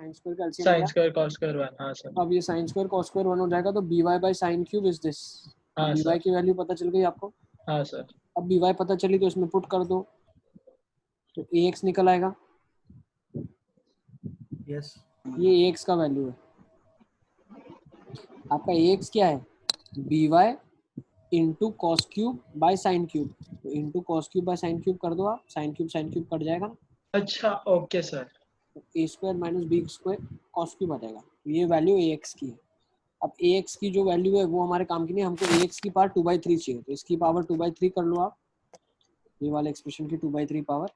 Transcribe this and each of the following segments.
Sine square का LCM sign square cos square 1। हाँ sir. अब ये साइन स्क्वायर कॉस स्क्वायर 1 हो जाएगा, तो by by sine cube is this. हाँ by सर। की वैल्यू पता चल गई आपको। हाँ सर। अब by पता चली तो इसमें पुट कर दो, तो ax निकल आएगा। यस ये ax का वैल्यू है। आपका ax क्या है, by into cos cube by sine cube. तो into cos cube by sine cube कर दो आप, साइन क्यूब कट जाएगा ना, अच्छा ओके सर। तो a square minus b square cos cube आ जाएगा। ये वैल्यू ax की है। अब ax की जो वैल्यू है वो हमारे काम की नहीं, हमको ax की पावर 2/3 चाहिए, तो इसकी पावर 2/3 कर लो आप, ये वाले एक्सप्रेशन की 2/3 पावर,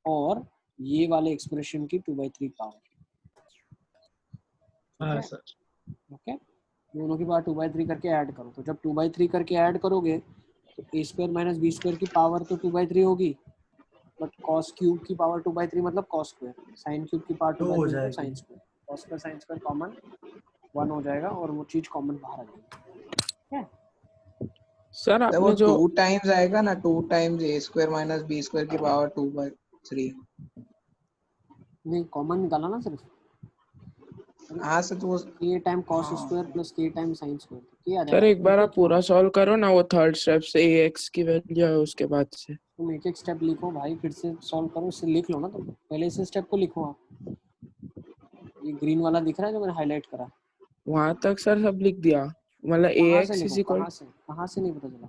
और ये वाले एक्सप्रेशन की 2/3 पावर। हाँ सर। ओके, दोनों की पावर 2/3 करके ऐड करो, तो जब 2/3 करके ऐड करोगे तो a square minus b square की पावर तो 2/3 होगी, बट कॉस क्यूब की पावर 2/3 मतलब कॉस स्क्वायर, साइन क्यूब की पावर 2 हो 2/3 मतलब जाएगी। Sign square, cos square sine square common 1 हो जाएगा, और वो चीज कॉमन बाहर आ जाएगी। सर तो वो आपने जो 2 टाइम्स आएगा ना, 2 टाइम्स ए स्क्वायर माइनस बी स्क्वायर की पावर 2/3। नहीं, कॉमन निकाला ना सिर्फ, हाँ सर, तो वो k time cos square plus k time sine square, k आ सर जाएगा। एक बार आप पूरा सॉल्व करो ना, वो थर्ड स्टेप से ax की वैल्यू है उसके बाद से। तुम एक एक स्टेप लिखो भाई, फिर से सॉल्व करो, इससे लिख लो ना तुम, पहले इस स्टेप को लिखो आप। ये ग्रीन वाला दिख रहा है जो मैंने हाईलाइट करा, वहां तक सर सब लिख दिया, मतलब कहाँ से ax लिखो, इज इक्वल कहाँ से नहीं पता चला।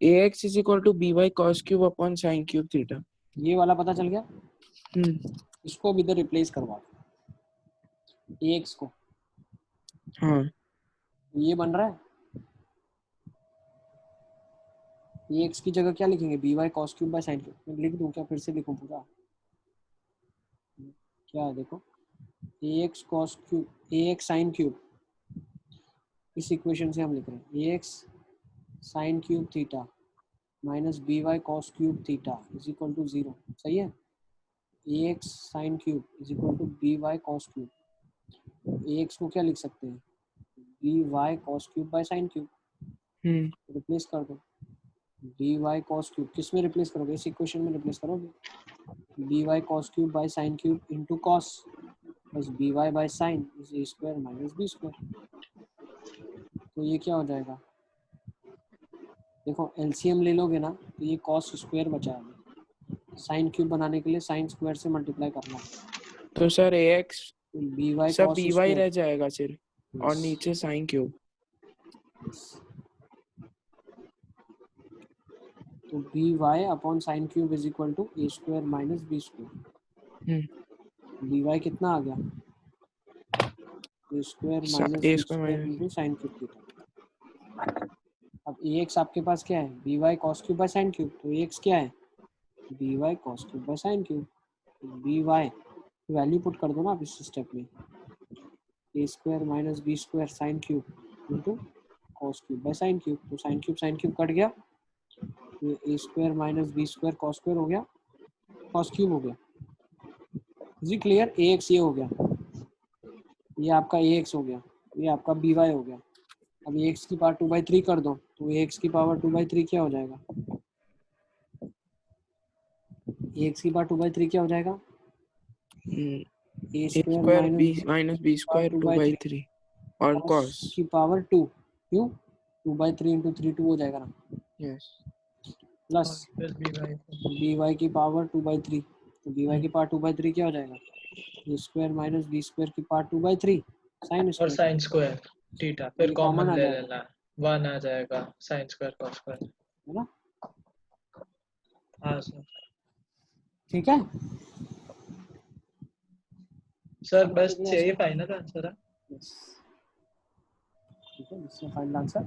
ax is equal to by cos cube upon sin cube theta. ये वाला पता चल गया, हम्म। इसको अब इधर रिप्लेस करवा ax को, हाँ ये बन रहा है। ax की जगह क्या लिखेंगे, by cos cube by sin cube. मैं लिख दूं क्या, फिर से लिखूं पूरा, क्या है देखो, ax cos cube, ax sin cube, इस इक्वेशन से हम लिख रहे हैं ax sin cube theta minus by cos cube theta is equal to 0। सही है, ax sin cube is equal to by cos cube. ax को क्या लिख सकते हैं, by cos cube by sin cube, replace कर दो। by cos क्यूब किस में रिप्लेस करोगे, इस इक्वेशन में रिप्लेस करोगे, by cos cube by sin cube into cos plus by by sin is a square minus b square. तो ये क्या हो जाएगा, देखो एलसीएम ले लोगे ना, तो ये cos स्क्वायर बचा है, साइन क्यूब बनाने के लिए साइन स्क्वायर से मल्टीप्लाई करना पड़ेगा। तो सर ax by सब cos by स्क्वायर, रह जाएगा सिर्फ, और नीचे sin क्यूब। तो by upon sine cube is equal to a square minus b square. by कितना आ गया, a square minus b square into sine cube theta. अब ax आपके पास क्या है, by cos cube by sine cube, तो ax क्या है, by cos cube by sine cube. by value put कर दो ना आप इस स्टेप में, a square minus b square sine cube into cos cube by sine cube. तो साइन क्यूब कट गया, ये a square minus b square cos square हो गया, कॉस क्यूब हो गया। जी क्लियर, ax ये हो गया, ये आपका ax हो गया, ये आपका by हो गया। अब ax की पावर 2/3 कर दो, तो ax की पावर 2/3 क्या हो जाएगा, ax की पावर 2/3 क्या हो जाएगा, ए स्क्वायर माइनस बी स्क्वायर 2/3 और cos की पावर 2, क्यों 2/3 इंटू 3 2 हो जाएगा ना, यस प्लस by की पावर 2/3, तो by की पावर 2/3 क्या हो जाएगा, ए स्क्वायर माइनस बी स्क्वायर की पावर 2/3 साइन और स्क्वायर, साइन स्क्वायर थीटा, फिर ये कॉमन आ ले जाएगा, लेना, 1 आ जाएगा साइन स्क्वायर कॉस स्क्वायर, है ना। हाँ सर। ठीक है सर बस यही फाइनल आंसर है। ठीक है, इसका फाइनल आंसर।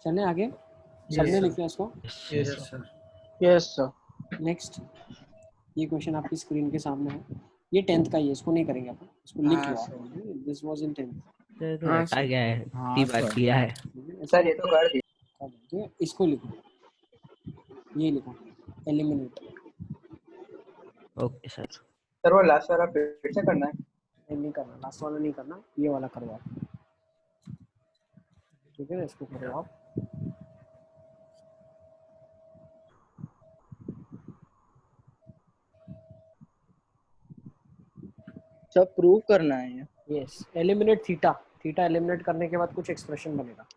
चलें आगे, सबने लिख लिया इसको। Yes sir. Yes sir. Next, ये क्वेश्चन आपकी स्क्रीन के सामने है, ये 10th का ही है, इसको नहीं करेंगे अपन, इसको लिख लो आप, दिस वाज इन 10th। तो रटा गया है, ती बार किया है सर, ये तो कर दिया। इसको लिखो, ये लिखो एलिमिनेट। Okay sir. सर वो लास्ट वाला फिर से करना है। नहीं करना, लास्ट वाला नहीं करना, ये वाला करवाओ, ठीक है, इसको करो आप। सब प्रूव करना है। Yes, eliminate theta, theta eliminate करने के बाद कुछ एक्सप्रेशन बनेगा।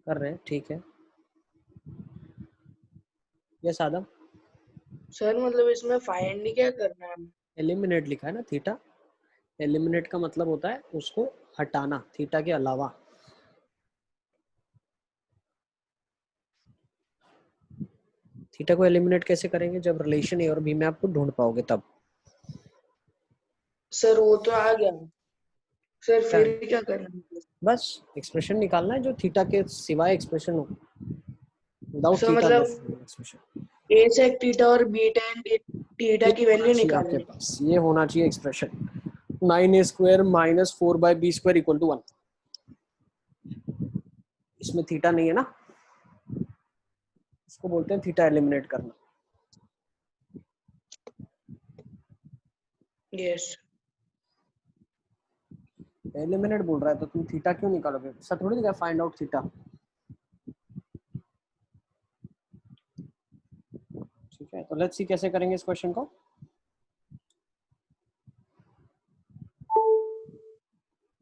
कर रहे हैं, ठीक है। यस आदम। सर मतलब इसमें फाइंड क्या करना है? एलिमिनेट लिखा है ना थीटा, एलिमिनेट का मतलब होता है उसको हटाना, थीटा के अलावा। थीटा को एलिमिनेट कैसे करेंगे? जब रिलेशन ए और बी में आपको ढूंढ पाओगे तब। सर वो तो आ गया सर, फिर क्या करना है? बस एक्सप्रेशन निकालना है जो थीटा के सिवाय एक्सप्रेशन हो, विदाउट सर थीटा मतलब एक्सप्रेशन। ए सेक थीटा और बी टेन थीटा की वैल्यू निकालनी आपके पास ये होना चाहिए expression, 9a square minus 4/b square equal to 1। इसमें थीटा नहीं है ना, इसको बोलते हैं थीटा एलिमिनेट करना। यस एलिमिनेट बोल रहा है तो तुम थीटा क्यों निकालोगे? ऐसा थोड़ी दिखा फाइंड आउट थीटा। ठीक है, तो लेट्स सी कैसे करेंगे इस क्वेश्चन को।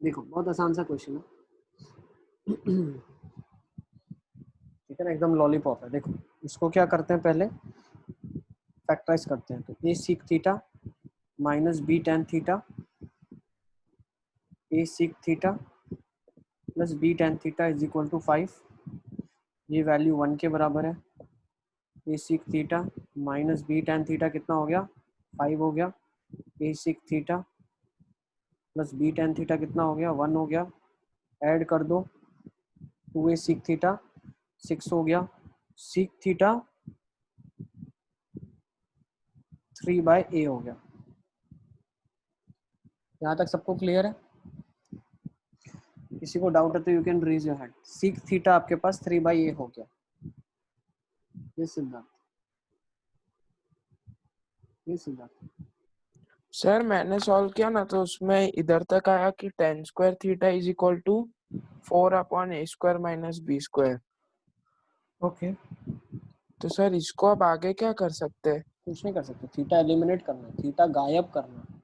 देखो बहुत आसान सा क्वेश्चन है, ठीक है ना, एकदम लॉलीपॉप है। देखो इसको क्या करते हैं, पहले फैक्टराइज करते हैं। तो a sec theta minus b tan theta, a sec theta plus b tan theta is equal to 5। ये वैल्यू 1 के बराबर है। A sec theta minus b tan theta कितना हो गया? 5 हो गया। A sec theta plus b tan theta कितना हो गया? 1 हो गया। ऐड कर दो, 2a सीक थीटा 6 हो गया। सीक थीटा 3/a हो गया। यहाँ तक सबको क्लियर है? किसी को डाउट है तो you can raise your hand. Sec theta आपके पास 3/a हो गया। ये सिद्धांत, ये सिद्धांत। सर मैंने सॉल्व किया ना तो उसमें इधर तक आया कि tan square theta is equal to 4/a square minus b square. Okay, तो सर इसको अब आगे क्या कर सकते हैं? कुछ नहीं कर सकते, थीटा एलिमिनेट करना है, थीटा गायब करना है।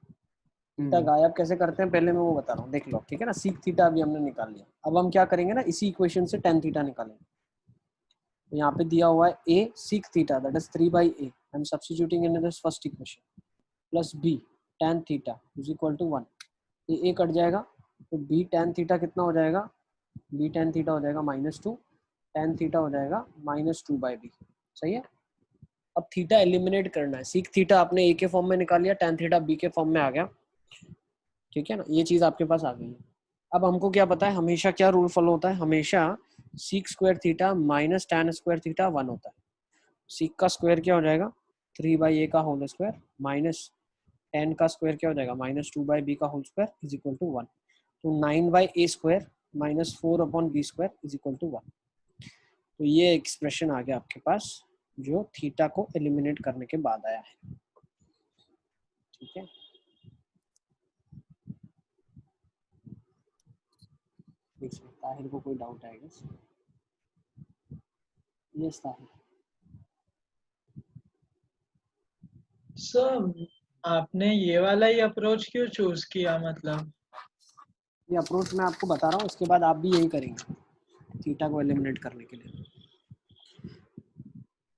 थीटा गायब कैसे करते हैं पहले मैं वो बता रहा हूँ, देख लो, ठीक है ना। सीक थीटा अभी हमने निकाल लिया, अब हम क्या करेंगे ना, इसी इक्वेशन से tan थीटा निकालेंगे। तो यहाँ पे दिया हुआ है a sec theta that is 3/a, I am substituting in this first equation, plus b tan theta is equal to 1। ये a कट जाएगा तो b tan थीटा कितना हो जाएगा? b tan थीटा हो जाएगा -2, tan थीटा हो जाएगा -2/b। सही है। अब थीटा एलिमिनेट करना है। सीक थीटा आपने ए के फॉर्म में निकाल लिया, टेन थीटा बी के फॉर्म में आ गया, ठीक है ना, ये चीज आपके पास आ गई है। अब हमको क्या पता है, हमेशा क्या रूल फॉलो होता है, हमेशा seek square theta minus ten square theta 1 होता है। सीक का स्क्वायर क्या हो जाएगा, 3/a का होल स्क्वायर माइनस टेन का स्क्वायर क्या हो जाएगा, -2/b का whole square is equal to 1। तो 9/a square minus 4/b square is equal to 1। तो ये एक्सप्रेशन आ गया आपके पास जो थीटा को एलिमिनेट करने के बाद आया है, ठीक है। ताहिर को कोई डाउट आएगा? यस ताहिर। सर आपने ये वाला ही अप्रोच क्यों चूज किया, मतलब ये अप्रोच मैं आपको बता रहा हूँ, इसके बाद आप भी यही करेंगे थीटा को एलिमिनेट करने के लिए,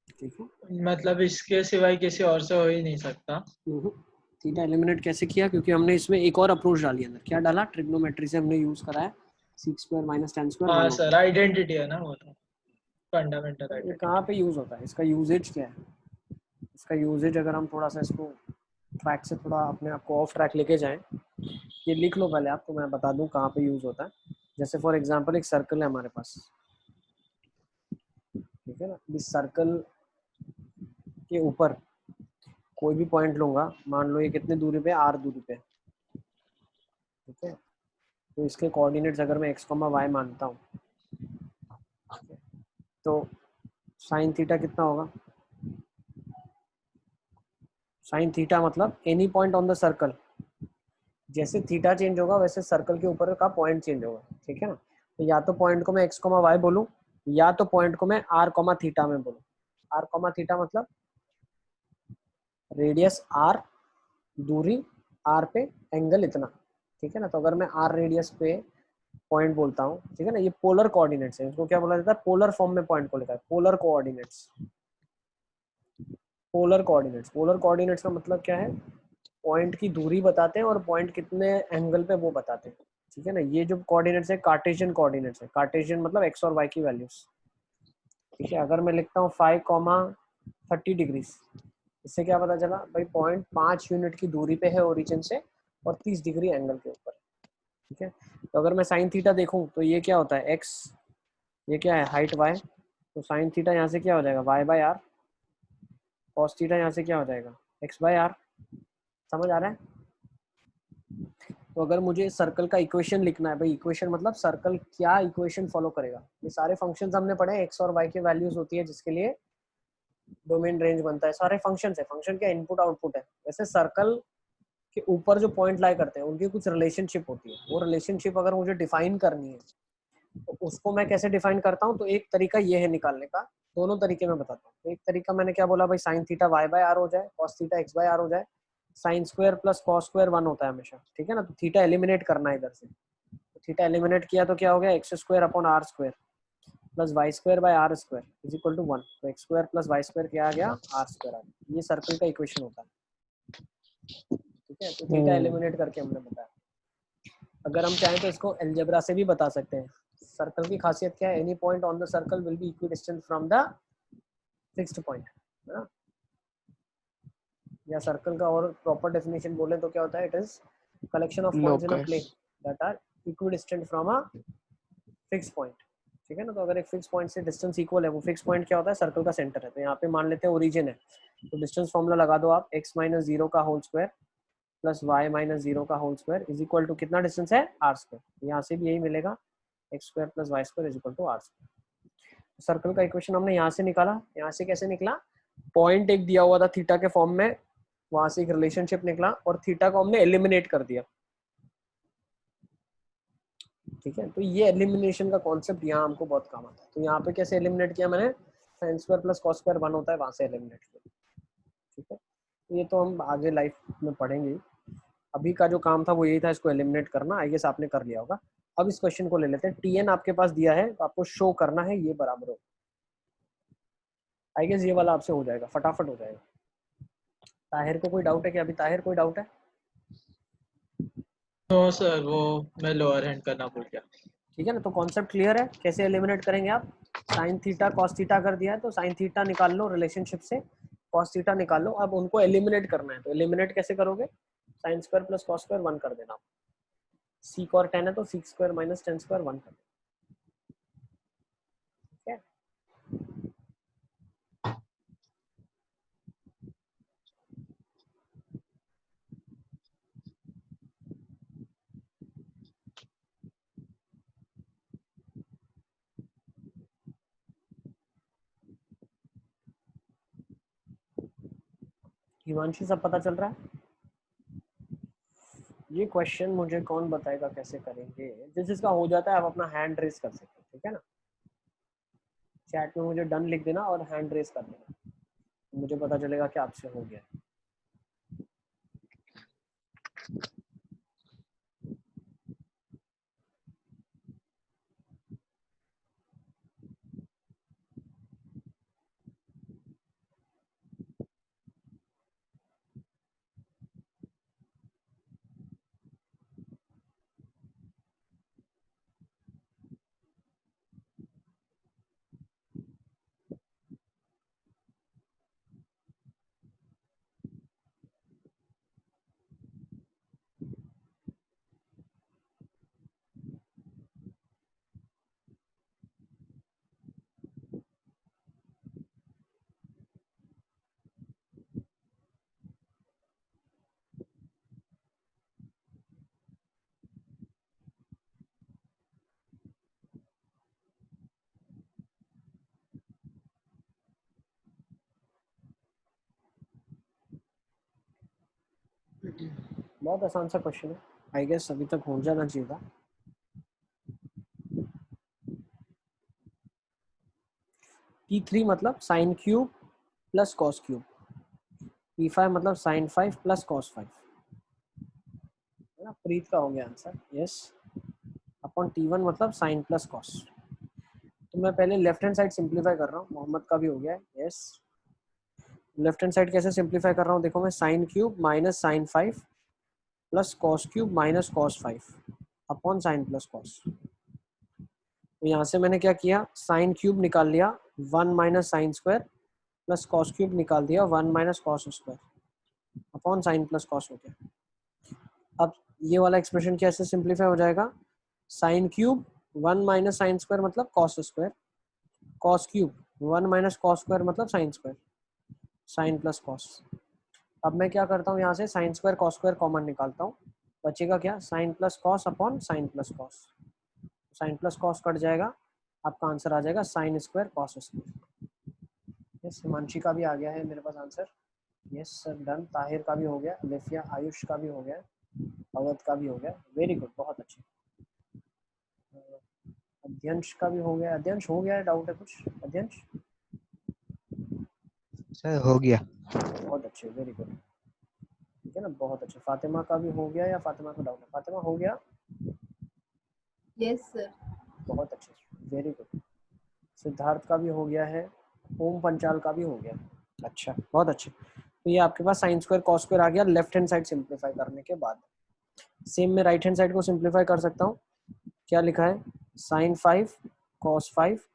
ठीक है। मतलब इसके सिवाय किसी और से हो ही नहीं सकता। थीटा एलिमिनेट कैसे किया, क्योंकि हमने इसमें एक और अप्रोच डाली अंदर। क्या डाला, ट्रिग्नोमेट्री से हमने यूज करा है, seek square minus ten square हाँ 1 सर, आइडेंटिटी है ना वो, तो फंडामेंटल ये आइडेंटिटी। कहाँ पे यूज होता है, इसका यूजेज क्या है, इसका यूजेज अगर हम थोड़ा सा इसको ट्रैक से थोड़ा अपने आप को ऑफ ट्रैक लेके जाएं, ये लिख लो पहले आप, तो मैं बता दूं कहाँ पे यूज होता है। जैसे फॉर एग्जांपल एक सर्कल है हमारे पास, ठीक है ना, इस सर्कल के ऊपर कोई भी पॉइंट लूंगा, मान लो ये कितने दूरी पे, r दूरी पे, ठीक है। तो इसके कोऑर्डिनेट्स अगर मैं x, y मानता हूँ, तो साइन थीटा कितना होगा, साइन थीटा मतलब any point on the circle, जैसे थीटा चेंज होगा वैसे सर्कल के ऊपर का पॉइंट चेंज होगा, ठीक है ना। तो या तो पॉइंट को मैं x, y बोलूं, या तो पॉइंट को मैं r, थीटा में बोलूं। r, थीटा मतलब रेडियस r, दूरी r पे, एंगल इतना, ठीक है ना। तो अगर मैं r रेडियस पे पॉइंट बोलता हूँ, ठीक है ना, ये पोलर कोऑर्डिनेट्स है, इसको क्या बोला जाता है, पोलर फॉर्म में पॉइंट को लिखा है, polar coordinates. Polar coordinates, polar coordinates का मतलब क्या है, पॉइंट की दूरी बताते हैं और पॉइंट कितने एंगल पे वो बताते हैं, ठीक है ना। ये जो कोऑर्डिनेट्स है कार्टेशियन कोऑर्डिनेट्स है, कार्टेशियन मतलब एक्स और वाई की वैल्यूज, ठीक है। अगर मैं लिखता हूँ 5, 30 डिग्री, इससे क्या पता चला भाई, पॉइंट 5 यूनिट की दूरी पे है ओरिजिन से और 30 डिग्री एंगल के ऊपर, ठीक है। तो अगर मैं साइन थीटा देखूं तो ये क्या होता है, एक्स, ये क्या है हाइट वाई, तो साइन थीटा यहाँ से क्या हो जाएगा, y/r, कॉस थीटा यहाँ से क्या हो जाएगा, x/r। समझ आ रहा है। तो अगर मुझे सर्कल का इक्वेशन लिखना है भाई, इक्वेशन मतलब सर्कल क्या इक्वेशन फॉलो करेगा, ये सारे फंक्शंस हमने पढ़े, एक्स और वाई के वैल्यूज होती है जिसके लिए डोमेन रेंज बनता है, सारे फंक्शंस है, फंक्शन क्या इनपुट आउटपुट है। वैसे सर्कल के ऊपर जो पॉइंट लाई करते हैं उनकी कुछ रिलेशनशिप होती है, वो रिलेशनशिप अगर मुझे डिफाइन करनी है तो उसको मैं कैसे डिफाइन करता हूँ, तो एक तरीका ये है निकालने का, दोनों तरीके मैं बताता हूँ। तो एक तरीका मैंने क्या बोला भाई, साइन थीटा y/r हो जाए, कॉस थीटा x/r हो जाए, sign square plus cos square 1 होता है हमेशा, ठीक है ना। तो थीटा एलिमिनेट करना है इधर से, तो थीटा एलिमिनेट किया तो क्या हो गया, x² / r² plus y² / r² is equal to 1। तो x² + y² क्या आ गया, r² आ गया। ये सर्कल का इक्वेशन होता है, ठीक है। तो थीटा एलिमिनेट करके हमने बताया। अगर हम चाहें तो इसको अलजेब्रा से भी बता सकते हैं। सर्कल की खासियत क्या है, any point on the circle will be equidistant from the fixed point, है ना। या सर्कल का और प्रॉपर डेफिनेशन बोले तो क्या होता है, it is collection of points in a plane that are equidistant from a fixed point, ठीक है ना। तो अगर एक फिक्स पॉइंट से डिस्टेंस इक्वल है, वो फिक्स पॉइंट क्या होता है, सर्कल का सेंटर है। तो यहाँ पे मान लेते हैं ओरिजिन है, तो डिस्टेंस फॉर्मूला लगा दो आप, x - 0 का होल स्क्वायर प्लस y - 0 का whole square is equal to कितना डिस्टेंस है, r²। यहाँ से भी यही मिलेगा, x² + y² is equal to r²। Circle का इक्वेशन हमने यहाँ से निकाला। यहाँ से कैसे निकला, पॉइंट एक दिया हुआ था थीटा के फॉर्म में, वहां से एक रिलेशनशिप निकला और थीटा को हमने एलिमिनेट कर दिया, ठीक है। तो ये एलिमिनेशन का कॉन्सेप्ट यहाँ हमको बहुत काम आता है। तो यहाँ पे कैसे एलिमिनेट किया मैंने, sign square plus cos square 1 होता है, वहां से एलिमिनेट किया, ठीक है। तो ये तो हम आगे लाइफ में पढ़ेंगे, अभी का जो काम था वो यही था, इसको एलिमिनेट करना। आई गेस आपने कर लिया होगा। अब इस क्वेश्चन को ले लेते हैं। tn आपके पास दिया है, तो आपको शो करना है ये बराबर हो, आई गेस ये वाला आपसे हो जाएगा, फटाफट हो जाएगा। ताहिर को कोई डाउट है क्या, अभी ताहिर कोई डाउट है? नो सर, वो मैं लोअर हैंड करना भूल गया। ठीक है ना। तो कॉन्सेप्ट क्लियर है, कैसे एलिमिनेट करेंगे आप। साइन थीटा कॉस थीटा कर दिया है तो साइन थीटा निकाल लो रिलेशनशिप से, कॉस थीटा निकाल लो। अब उनको एलिमिनेट करना है, तो एलिमिनेट कैसे करोगे, sign square plus cos square 1 कर देना। सीक और टेन है तो seek square minus ten square 1 कर देना। ठीक है। हिमांशी सब पता चल रहा है। ये क्वेश्चन मुझे कौन बताएगा कैसे करेंगे, जिसका हो जाता है आप अपना हैंड रेस कर सकते हैं, ठीक है ना। चैट में मुझे डन लिख देना और हैंड रेस कर देना, मुझे पता चलेगा कि आपसे हो गया। बहुत आसान सा क्वेश्चन है, आई गेस अभी तक हो जाना चाहिए था। P3 मतलब sign cube plus cos cube, P5 मतलब साइन 5 प्लस कॉस 5, है ना। प्रीत का हो गया आंसर, यस। अपॉन T1 मतलब साइन प्लस कॉस। तो मैं पहले लेफ्ट हैंड साइड सिंप्लीफाई कर रहा हूँ, मोहम्मद का भी हो गया है, यस। लेफ्ट हैंड साइड कैसे सिंप्लीफाई कर रहा हूँ, देखो मैं sine cube minus sine 5 plus cos cube minus cos 5 upon sine plus cos. तो यहाँ से मैंने क्या किया, साइन क्यूब निकाल लिया 1 minus sine square plus cos cube निकाल दिया 1 minus cos square upon sine plus cos हो गया। अब ये वाला एक्सप्रेशन कैसे सिंप्लीफाई हो जाएगा, sine cube 1 minus sine square मतलब cos square, cos cube 1 minus cos square मतलब sine square, sine plus cos. अब मैं क्या करता हूँ, यहाँ से sine square cos square common निकालता हूँ, बचेगा क्या, sine plus cos upon sine plus cos. Sine plus cos cut जाएगा, आपका आंसर आ जाएगा sine square cos square. Yes, Himanshi का भी आ गया है मेरे पास answer, yes sir done. Tahir का भी हो गया, अलिफिया आयुष का भी हो गया, अवध का भी हो गया, वेरी गुड, बहुत अच्छे। अध्यंश का भी हो गया, अध्यंश हो गया है, डाउट है कुछ अध्यंश? सर हो गया। बहुत अच्छे, वेरी गुड, ठीक है ना, बहुत अच्छे। फातिमा का भी हो गया या फातिमा को डाउट है? फातिमा हो गया, यस सर। बहुत अच्छे, वेरी गुड। सिद्धार्थ का भी हो गया है, ओम पंचाल का भी हो गया, अच्छा बहुत अच्छे। तो ये आपके पास साइन स्क्वायर कॉस स्क्वायर आ गया लेफ्ट हैंड साइड सिंप्लीफाई करने के बाद। सेम मैं राइट हैंड साइड को सिंप्लीफाई कर सकता हूँ, क्या लिखा है, sine 5 cos 5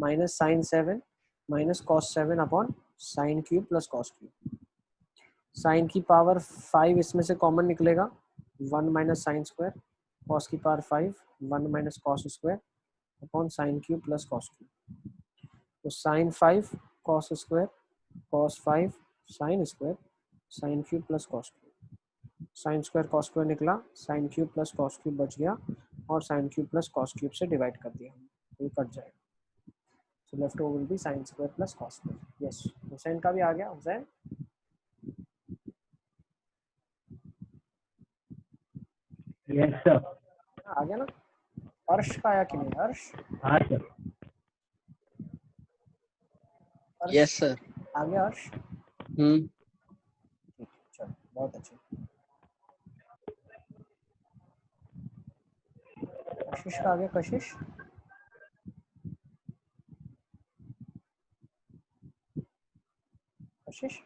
minus sine 7 minus cos 7 upon sine cube plus cos cube. Sine की पावर 5 इसमें से कॉमन निकलेगा, 1 माइनस साइन स्क्वायर, कॉस की power 5 1 minus cos square upon sine cube plus cos cube. तो sine 5 cos square cos 5 sine square sine cube plus cos cube. Sine square cos square निकला, sine cube plus cos cube बच गया और sine cube plus cos cube से divide कर दिया, तो ये कट जाएगा। So left over will be sine square plus cos square. Yes, Hussain का भी आ गया, हुसैन यस सर। आ गया ना। अर्श का आया कि नहीं, अर्श? हाँ सर। Yes sir. आ गया अर्श? ठीक, चलो बहुत अच्छे। कशिश का आ गया, कशिश? कशिश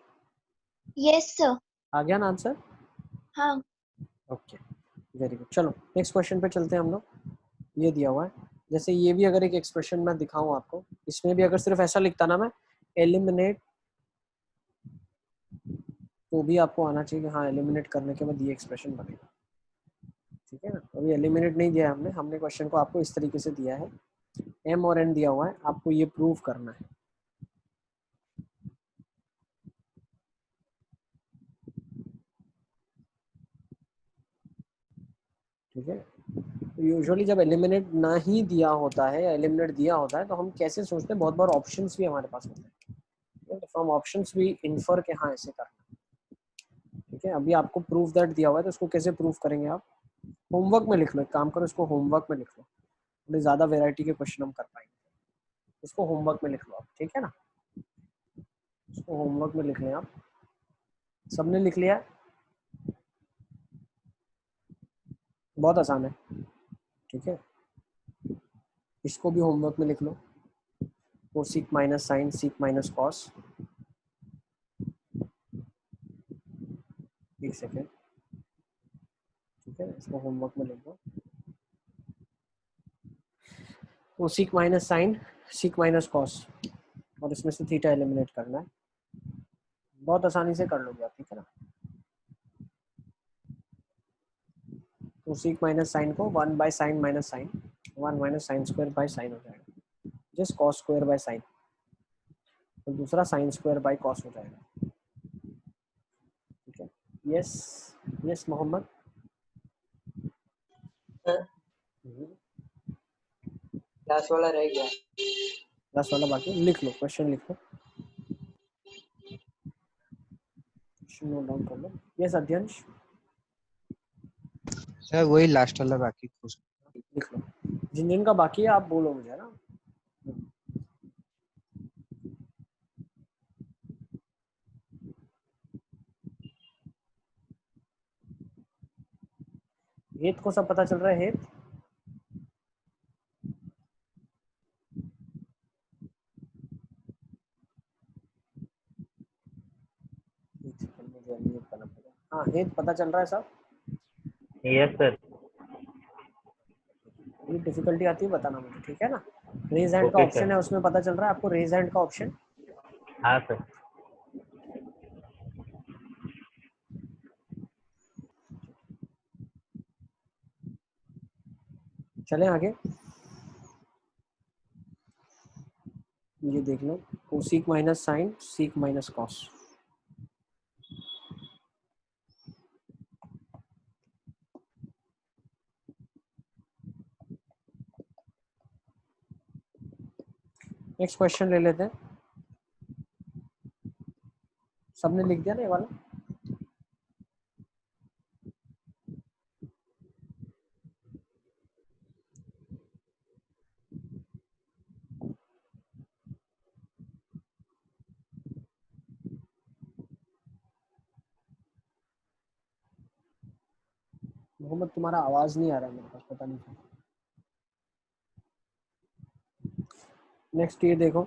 यस सर। आ गया ना आंसर? हाँ। Okay, very good. चलो नेक्स्ट क्वेश्चन पे चलते हैं हम लोग। ये दिया हुआ है, जैसे ये भी अगर एक एक्सप्रेशन मैं दिखाऊं आपको, इसमें भी अगर सिर्फ ऐसा लिखता ना मैं एलिमिनेट, तो भी आपको आना चाहिए कि हाँ एलिमिनेट करने के बाद ये एक्सप्रेशन बनेगा। ठीक है ना, अभी एलिमिनेट नहीं दिया हमने, हमने क्वेश्चन को आपको इस तरीके से दिया है, m और n दिया हुआ है, आपको ये प्रूव करना है। ठीक है, तो यूजुअली जब एलिमिनेट ना ही दिया होता है या एलिमिनेट दिया होता है तो हम कैसे सोचते हैं, बहुत बार ऑप्शंस भी हमारे पास होते हैं, तो फ्रॉम ऑप्शंस भी इन्फर के हाँ ऐसे करना। ठीक है, अभी आपको प्रूफ दैट दिया हुआ है तो उसको कैसे प्रूफ करेंगे आप, होमवर्क में लिख लो, एक काम करो इसको होमवर्क में लिख लो, थोड़ी ज़्यादा वेराइटी के क्वेश्चन हम कर पाएंगे, इसको होमवर्क में लिख लो आप। ठीक है ना, इसको होमवर्क में लिख लें आप, सबने लिख लिया है, बहुत आसान है। ठीक है, इसको भी होमवर्क में लिख लो, cosec minus sine sec minus cos, एक सेकेंड। ठीक है, इसको होमवर्क में लिख दो, cosec minus sine sec minus cos, और इसमें से थीटा एलिमिनेट करना है, बहुत आसानी से कर लोगे आप। ठीक है ना, कोसिक माइनस साइन को 1 by sine minus sine, 1 minus sine square by sine हो जाएगा, just cos square by sine, तो दूसरा साइन स्क्वायर बाय कॉस हो जाएगा। ठीक है, यस यस मोहम्मद। लास्ट वाला रह गया। लास्ट वाला बाकी, लिख लो क्वेश्चन, लिख लो क्वेश्चन, नोट डाउन कर लो। यस अध्यंश, सर वही लास्ट वाला बाकी कुछ लिख लो, जिन जिन का बाकी है आप बोलो मुझे ना। हेत को सब पता चल रहा है, हेत हाँ हेत पता चल रहा है सब। Yes sir. ये डिफिकल्टी आती है बताना मुझे, ठीक है ना। रेज हैंड का ओके ऑप्शन सर। है, उसमें पता चल रहा है आपको, रेज हैंड का ऑप्शन। हाँ सर। चलें आगे, ये देख लो, cosec minus sine sec minus cos, next question ले लेते हैं। सबने लिख दिया ना ये वाला, मोहम्मद तुम्हारा आवाज नहीं आ रहा है मेरे पास, पता नहीं क्यों। नेक्स्ट ये देखो,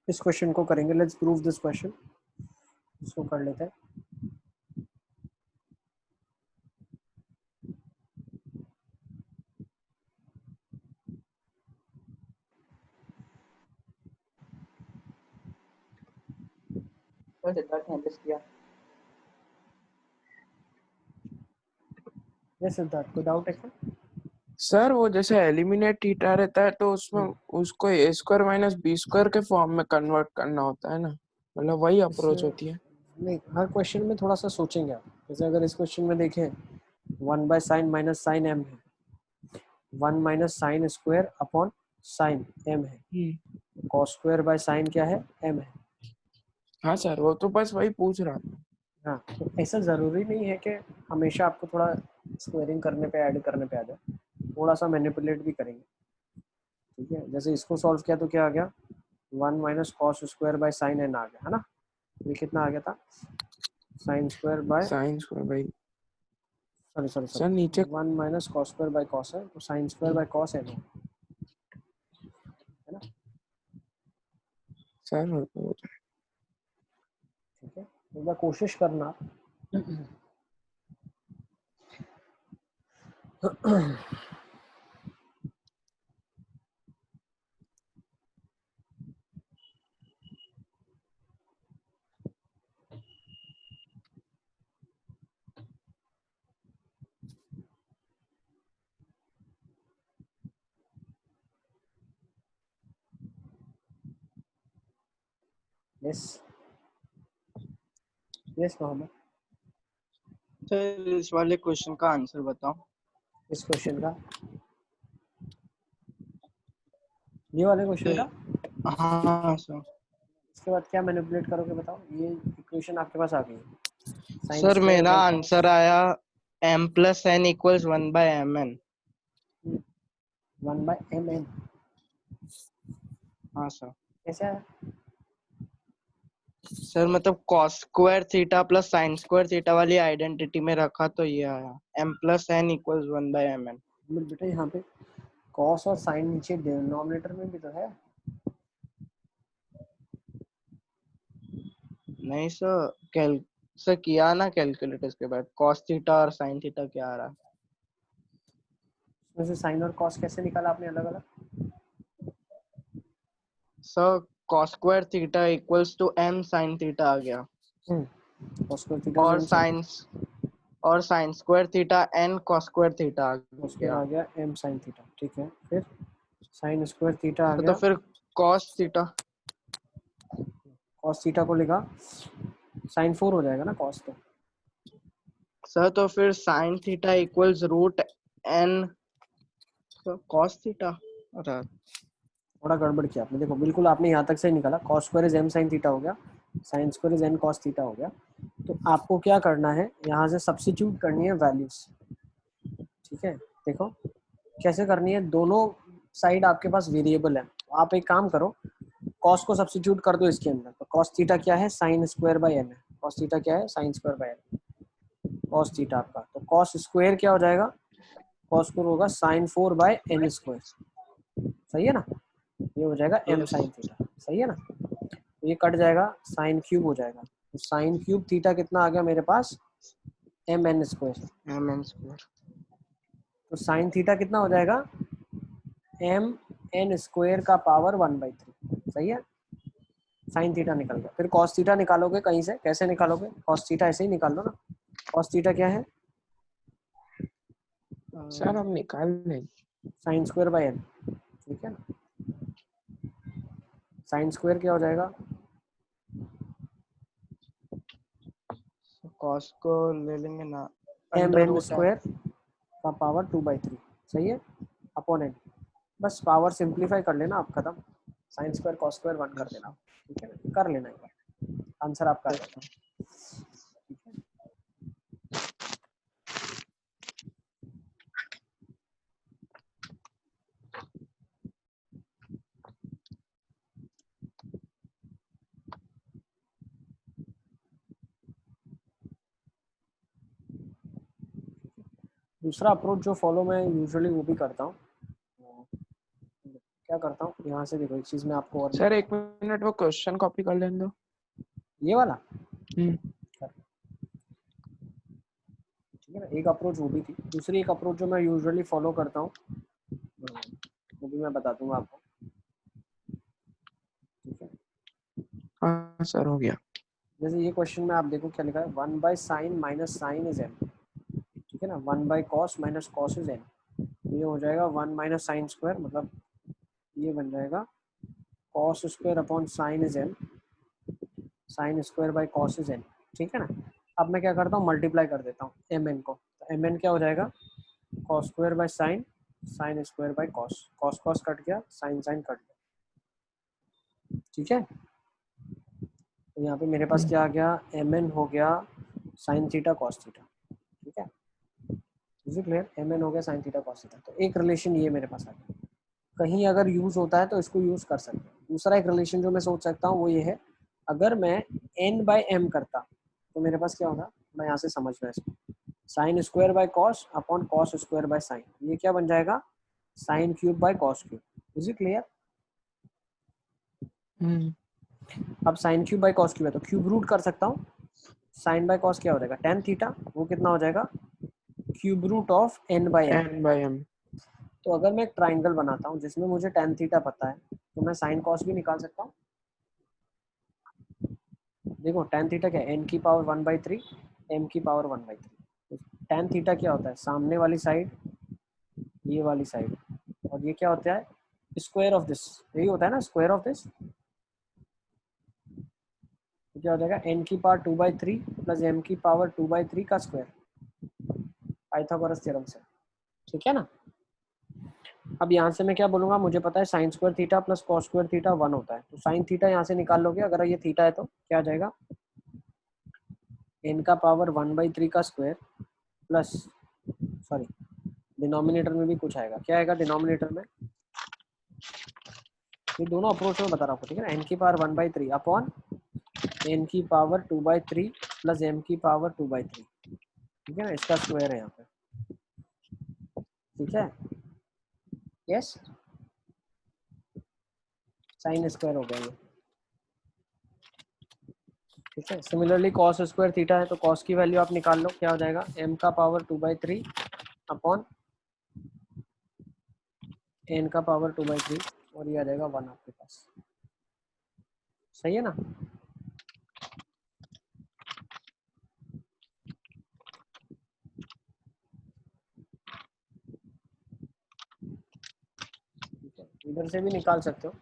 इस क्वेश्चन को करेंगे, लेट्स प्रूव दिस क्वेश्चन, इसको कर लेते हैं। सर सिद्धार्थ ने एमएस किया। ये सिद्धार्थ को डाउट है क्या? सर वो जैसे एलिमिनेट थीटा रहता है तो उसमें उसको ए स्क्वायर माइनस बी स्क्वायर के फॉर्म में कन्वर्ट करना होता है ना, मतलब वही अप्रोच होती है। नहीं, हर क्वेश्चन में थोड़ा सा सोचेंगे आप। जैसे अगर इस क्वेश्चन में देखें 1 by sine minus sine m है, 1 minus sine square upon sine m है, कॉस स्क्वायर बाय साइन क्या है, एम है। हाँ सर, वो तो बस वही पूछ रहा था। हाँ, तो ऐसा ज़रूरी नहीं है कि हमेशा आपको थोड़ा स्क्वायरिंग करने पे, ऐड करने पे आ जाए, थोड़ा सा मैनिपुलेट भी करेंगे। ठीक है, जैसे इसको सॉल्व किया तो क्या आ गया, 1 minus cos square by sine n आ गया, है ना। ये कितना आ गया था, sine square by, sine square भाई, सॉरी सॉरी सर नीचे 1 minus cos square by cos है, तो साइन स्क्वायर बाय कॉस है ना, है ना। सर ठीक है, एक बार कोशिश करना। यस यस मोहम्मद, सर इस वाले क्वेश्चन का आंसर बताओ। इस क्वेश्चन का, ये वाले क्वेश्चन का? हाँ सर। इसके बाद क्या मैनिपुलेट करोगे बताओ? ये इक्वेशन आपके पास आ गई है। सर मेरा आंसर आया m+n = 1/mn। 1/mn? हाँ सर। कैसे आया? सर मतलब cos square theta plus sin square theta वाली आइडेंटिटी में रखा तो ये आया m+n = 1/mn। बेटा यहाँ पे cos और sin नीचे डिनोमिनेटर में भी तो है। नहीं सर, सर किया ना कैलकुलेटर के बाद cos थीटा और sin थीटा क्या आ रहा है? इसमें से sin और cos कैसे निकाला आपने अलग अलग? Sir cos square theta = m sin theta आ गया। cos स्क्वायर थीटा और sin square theta n cos square theta आ आ गया m sin थीटा। ठीक है, फिर sin स्क्वायर थीटा आ गया, तो फिर cos थीटा, cos थीटा को लिखा sin 4 हो जाएगा ना cos तो। सर तो फिर sin theta = √n cos theta. अरे थोड़ा गड़बड़ किया आपने, देखो बिल्कुल आपने यहाँ तक से निकाला cos square is m sin theta हो गया, sin square is n cos theta हो गया। तो आपको क्या करना है, यहाँ से सब्स्टिट्यूट करनी है वैल्यूज। ठीक है, देखो कैसे करनी है, दोनों साइड आपके पास वेरिएबल है। आप एक काम करो, cos को सब्स्टिट्यूट कर दो इसके अंदर। तो cos थीटा क्या है, sin स्क्वायर बाय n है। cos थीटा क्या है, sin square by n, cos theta आपका। तो cos स्क्वायर क्या हो जाएगा, cos स्क्वायर होगा sin 4 बाय n स्क्वायर। सही है ना, ये हो जाएगा m sin थीटा। सही है ना, तो ये कट जाएगा, sin क्यूब हो जाएगा। तो sin क्यूब थीटा कितना आ गया मेरे पास, mn स्क्वायर। mn square. तो sin थीटा कितना हो जाएगा, mn स्क्वायर का पावर 1/3। सही है, sin थीटा निकल गया। फिर cos थीटा निकालोगे कहीं से, कैसे निकालोगे, cos थीटा ऐसे ही निकाल लो ना। cos थीटा क्या है सर, हम निकाल लें sin स्क्वायर बाय n। ठीक है ना, sin स्क्वायर क्या हो जाएगा, cos को ले लेंगे ना, mn स्क्वायर का पावर 2/3। सही है, अपॉन n। बस पावर सिंप्लीफाई कर लेना आप, खत्म। sin स्क्वायर cos स्क्वायर 1 कर देना। ठीक है ना, कर लेना एक बार, आंसर आपका आ जाएगा। ठीक है, दूसरा अप्रोच जो फॉलो मैं यूजुअली वो भी करता हूँ, क्या करता हूँ, यहाँ से देखो एक चीज मैं आपको और सर, 1 मिनट वो क्वेश्चन कॉपी कर लेने दो। ये वाला। ठीक है ना, एक अप्रोच वो भी थी। दूसरी एक अप्रोच जो मैं यूजुअली फॉलो करता हूँ वो भी मैं बता दूंगा आपको। ठीक है, हाँ सर, हो गया। जैसे ये क्वेश्चन में आप देखो क्या लिखा है, 1/sin minus sine is n। ठीक है ना, 1/cos minus cos is n। ये हो जाएगा 1 माइनस साइन स्क्वायर, मतलब ये बन जाएगा cos square upon sign is n, sign square by cos is n। ठीक है ना, अब मैं क्या करता हूँ, मल्टीप्लाई कर देता हूँ mn को। तो mn क्या हो जाएगा, cos square by sign, sign square by cos, cos cos cut गया, साइन साइन कट गया। ठीक है, तो यहाँ पे मेरे पास क्या आ गया, mn हो गया साइन थीटा कॉस थीटा। ठीक है, इज इट क्लियर, mn हो गया साइन थीटा कॉस थीटा। तो एक रिलेशन ये मेरे पास आ गया, कहीं अगर यूज होता है तो इसको यूज कर सकते हैं। दूसरा एक रिलेशन जो मैं सोच सकता हूँ वो ये है, अगर मैं n/m करता तो मेरे पास क्या होगा, मैं यहाँ से समझना इसको, sine square by cos upon cos square by sine. ये क्या बन जाएगा, sine cube by cos cube. Is it clear. अब sine cube by cos cube है तो क्यूब रूट कर सकता हूँ। साइन बाय कॉस क्या हो जाएगा, tan थीटा, वो कितना हो जाएगा, क्यूब रूट ऑफ n/m। तो अगर मैं एक ट्राइंगल बनाता हूँ जिसमें मुझे tan थीटा पता है, तो मैं साइन कॉस भी निकाल सकता हूँ। देखो tan थीटा क्या है, n की पावर 1/3, m की पावर 1/3। tan थीटा क्या होता है, सामने वाली साइड, ये वाली साइड, और ये क्या होता है, स्क्वायर ऑफ दिस। यही होता है ना, स्क्वायर ऑफ दिस। क्या हो जाएगा n की पावर 2/3 प्लस m की पावर 2/3 का स्क्वायर, पाइथागोरस थ्योरम से, ठीक है ना। अब यहाँ से मैं क्या बोलूँगा, मुझे पता है sine square theta plus cos square theta 1 होता है, तो साइन थीटा यहाँ से निकाल लोगे, अगर ये थीटा है तो क्या आ जाएगा, n का पावर 1/3 का स्क्वायर प्लस, सॉरी डिनोमिनेटर में भी कुछ आएगा, क्या आएगा डिनोमिनेटर में, ये दोनों अप्रोच में बता रहा हूँ, ठीक है ना, n की पावर 1/3 अपॉन n की पावर 2/3 प्लस m की पावर 2/3, ठीक है ना, इसका स्क्वायर है यहाँ पे, ठीक है, यस, साइन स्क्वायर हो गया ये, ठीक है। सिमिलरली कॉस स्क्वायर थीटा है, तो कॉस की वैल्यू आप निकाल लो, क्या हो जाएगा, m का पावर 2/3 अपॉन n का पावर 2/3, और ये आ जाएगा 1 आपके पास, सही है ना। इधर से भी निकाल सकते हो,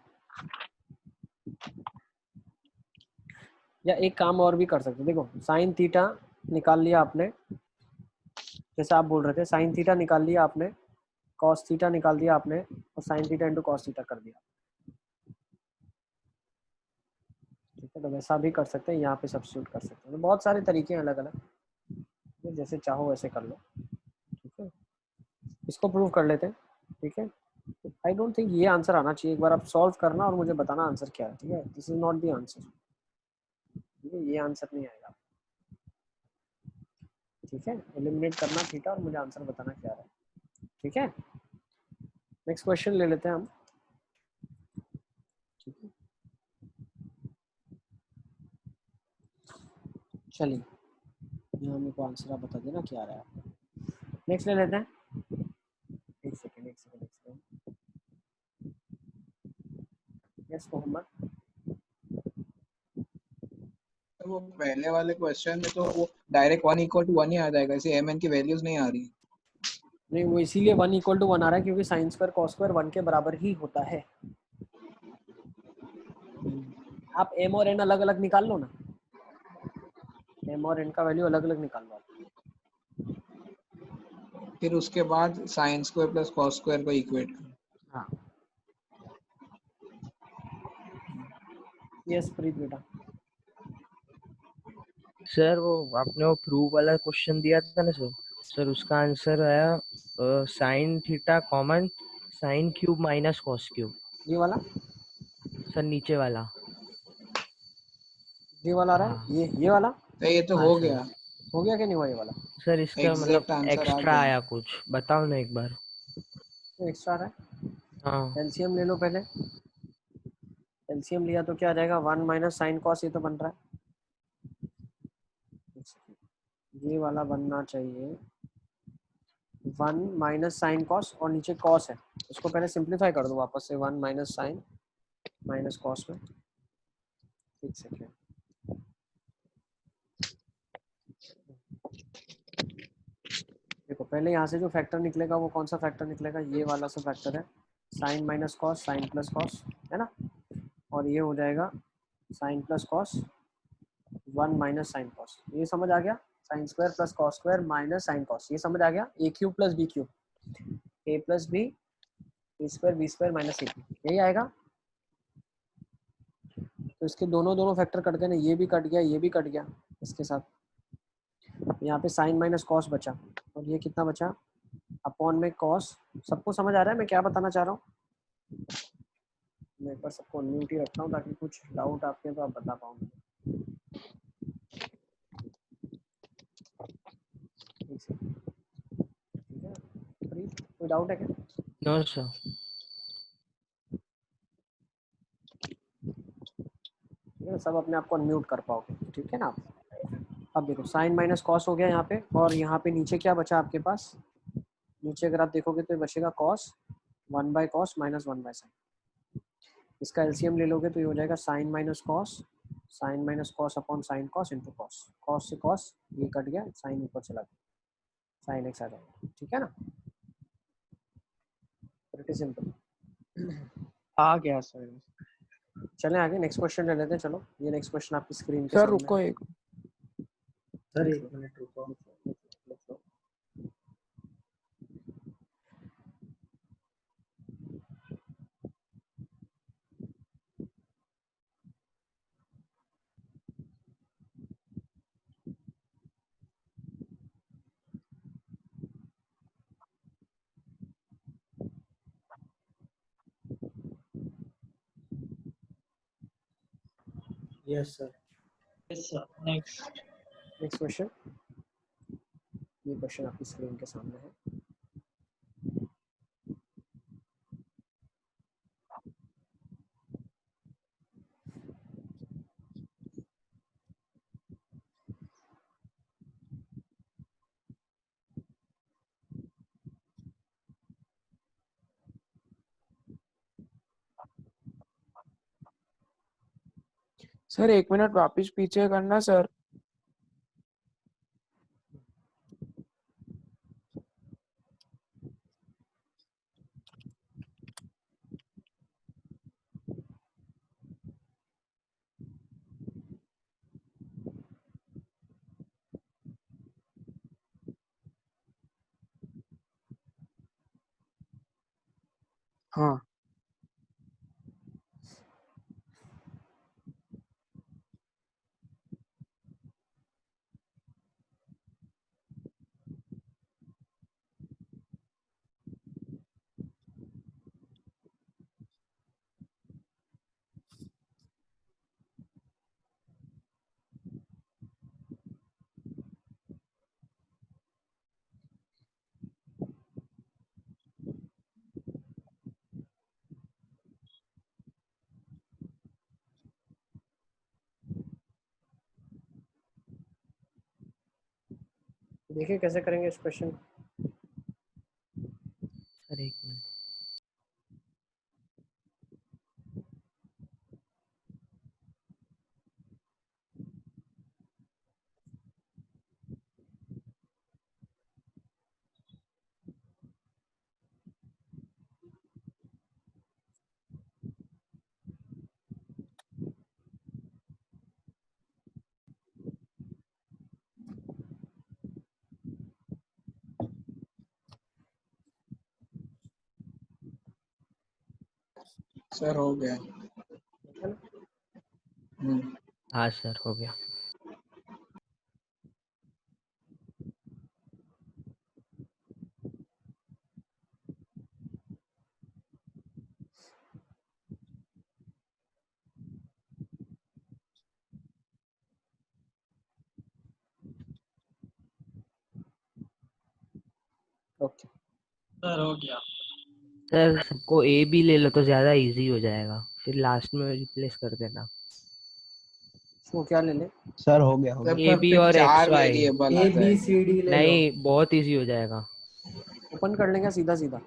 या एक काम और भी कर सकते हो, देखो साइन थीटा निकाल लिया आपने, जैसे आप बोल रहे थे साइन थीटा निकाल लिया आपने, कॉस थीटा निकाल दिया आपने, और sine theta into cos theta कर दिया, ठीक है, तो वैसा भी कर सकते हैं, यहाँ पे सब्स्टिट्यूट कर सकते हैं, तो बहुत सारे तरीके हैं अलग अलग, जैसे चाहो वैसे कर लो, ठीक है। इसको प्रूव कर लेते हैं, ठीक है। आई डोंट थिंक ये आंसर आना चाहिए, एक बार आप सॉल्व करना और मुझे बताना आंसर क्या है, ठीक है, this is not the answer, ठीक है, ये आंसर नहीं आएगा, ठीक है, एलिमिनेट करना थीटा और मुझे आंसर बताना क्या है, ठीक है। नेक्स्ट क्वेश्चन ले लेते हैं हम, ठीक है, चलिए यहाँ मेरे को आंसर आप बता देना क्या आ रहा है, नेक्स्ट ले लेते हैं, एक सेकेंड, यस मोहम्मद। वो पहले वाले क्वेश्चन में तो वो डायरेक्ट 1 = 1 ही आ जाएगा, इसे mn की वैल्यूज नहीं आ रही, नहीं वो इसीलिए 1 = 1 आ रहा है क्योंकि साइन स्क्वायर कॉस स्क्वायर 1 के बराबर ही होता है, आप m और n अलग अलग निकाल लो ना, m और n का वैल्यू अलग अलग निकाल लो, फिर उसके बाद sign square plus cos square को इक्वेट करो। हाँ यस प्रीत बेटा। सर वो आपने वो प्रूव वाला क्वेश्चन दिया था ना सर उसका आंसर आया sine theta common sign cube minus cos cube, ये वाला सर नीचे वाला, ये वाला आ रहा हाँ है, ये वाला, तो ये तो हाँ हो सर, गया, हो गया कि नहीं हुआ ये वाला, सर इसका मतलब एग्जैक्ट आंसर आ एक्स्ट्रा गया। आया कुछ, बताओ ना एक बार। तो एक्स्ट्रा है, हाँ एलसीएम ले लो पहले, एलसीएम लिया तो क्या आ जाएगा, 1 माइनस साइन कॉस, ये तो बन रहा है, ये वाला बनना चाहिए 1 माइनस साइन कॉस, और नीचे कॉस है, उसको पहले सिंप्लीफाई कर दो वापस से, 1 माइनस साइन माइनस कॉस में, एक सेकेंड, देखो पहले यहाँ से जो फैक्टर निकलेगा वो कौन सा फैक्टर निकलेगा, ये वाला सा फैक्टर है, sine minus cos sine plus cos, है ना, और ये हो जाएगा sine plus cos 1 minus sine cos, ये समझ आ गया, sine square plus cos square minus sine cos, ये समझ आ गया, a cube plus b cube, a plus b, a square b square minus a cube, यही आएगा। तो इसके दोनों फैक्टर कट गए ना, ये भी कट गया, ये भी कट गया, इसके साथ यहाँ पे साइन माइनस कॉस बचा, और ये कितना बचा, अपॉन में कॉस, सबको समझ आ रहा है मैं क्या बताना चाह रहा हूँ, मैं एक बार सबको अनम्यूट ही रखता हूँ ताकि कुछ डाउट आपके तो आप बता पाओ, ठीक है, कोई डाउट है क्या? No sir. ठीक है, सब अपने आप को अनम्यूट कर पाओगे, ठीक है ना। अब देखो साइन माइनस कॉस हो गया यहाँ पे, और यहाँ पे नीचे क्या बचा आपके पास, नीचे अगर आप देखोगे तो बचेगा cos 1 by cos minus 1 by sine, इसका एलसीएम ले लोगे तो ये हो जाएगा sine minus cos upon sine cos into cos, cos से कॉस ये कट गया, साइन ऊपर चला गया, साइन एक्स आ जाएगा, ठीक है ना, प्रीटी सिंपल। आ गया सर। चलें आगे, नेक्स्ट क्वेश्चन ले लेते हैं। चलो ये नेक्स्ट क्वेश्चन आपकी स्क्रीन के सर सामने रुको है। एक सर एक मिनट रुको। लिख लो। Yes sir. Next next question, ये क्वेश्चन आपकी स्क्रीन के सामने है। सर 1 मिनट वापिस पीछे करना सर। हाँ देखिए कैसे करेंगे इस क्वेश्चन। Sir 1 minute. सर हो गया। हाँ सर हो गया। ओके सर हो गया। सर सबको ए बी ले लो तो ज्यादा इजी हो जाएगा, फिर लास्ट में रिप्लेस कर देना। तो क्या ले ले? सर हो गया हो सर गया। ए बी फिर और एक्स 4 वाई। वेरिएबल आ ए बी जाएंगे। सी डी ले लो। नहीं बहुत इजी हो जाएगा, ओपन कर लेंगे सीधा सीधा।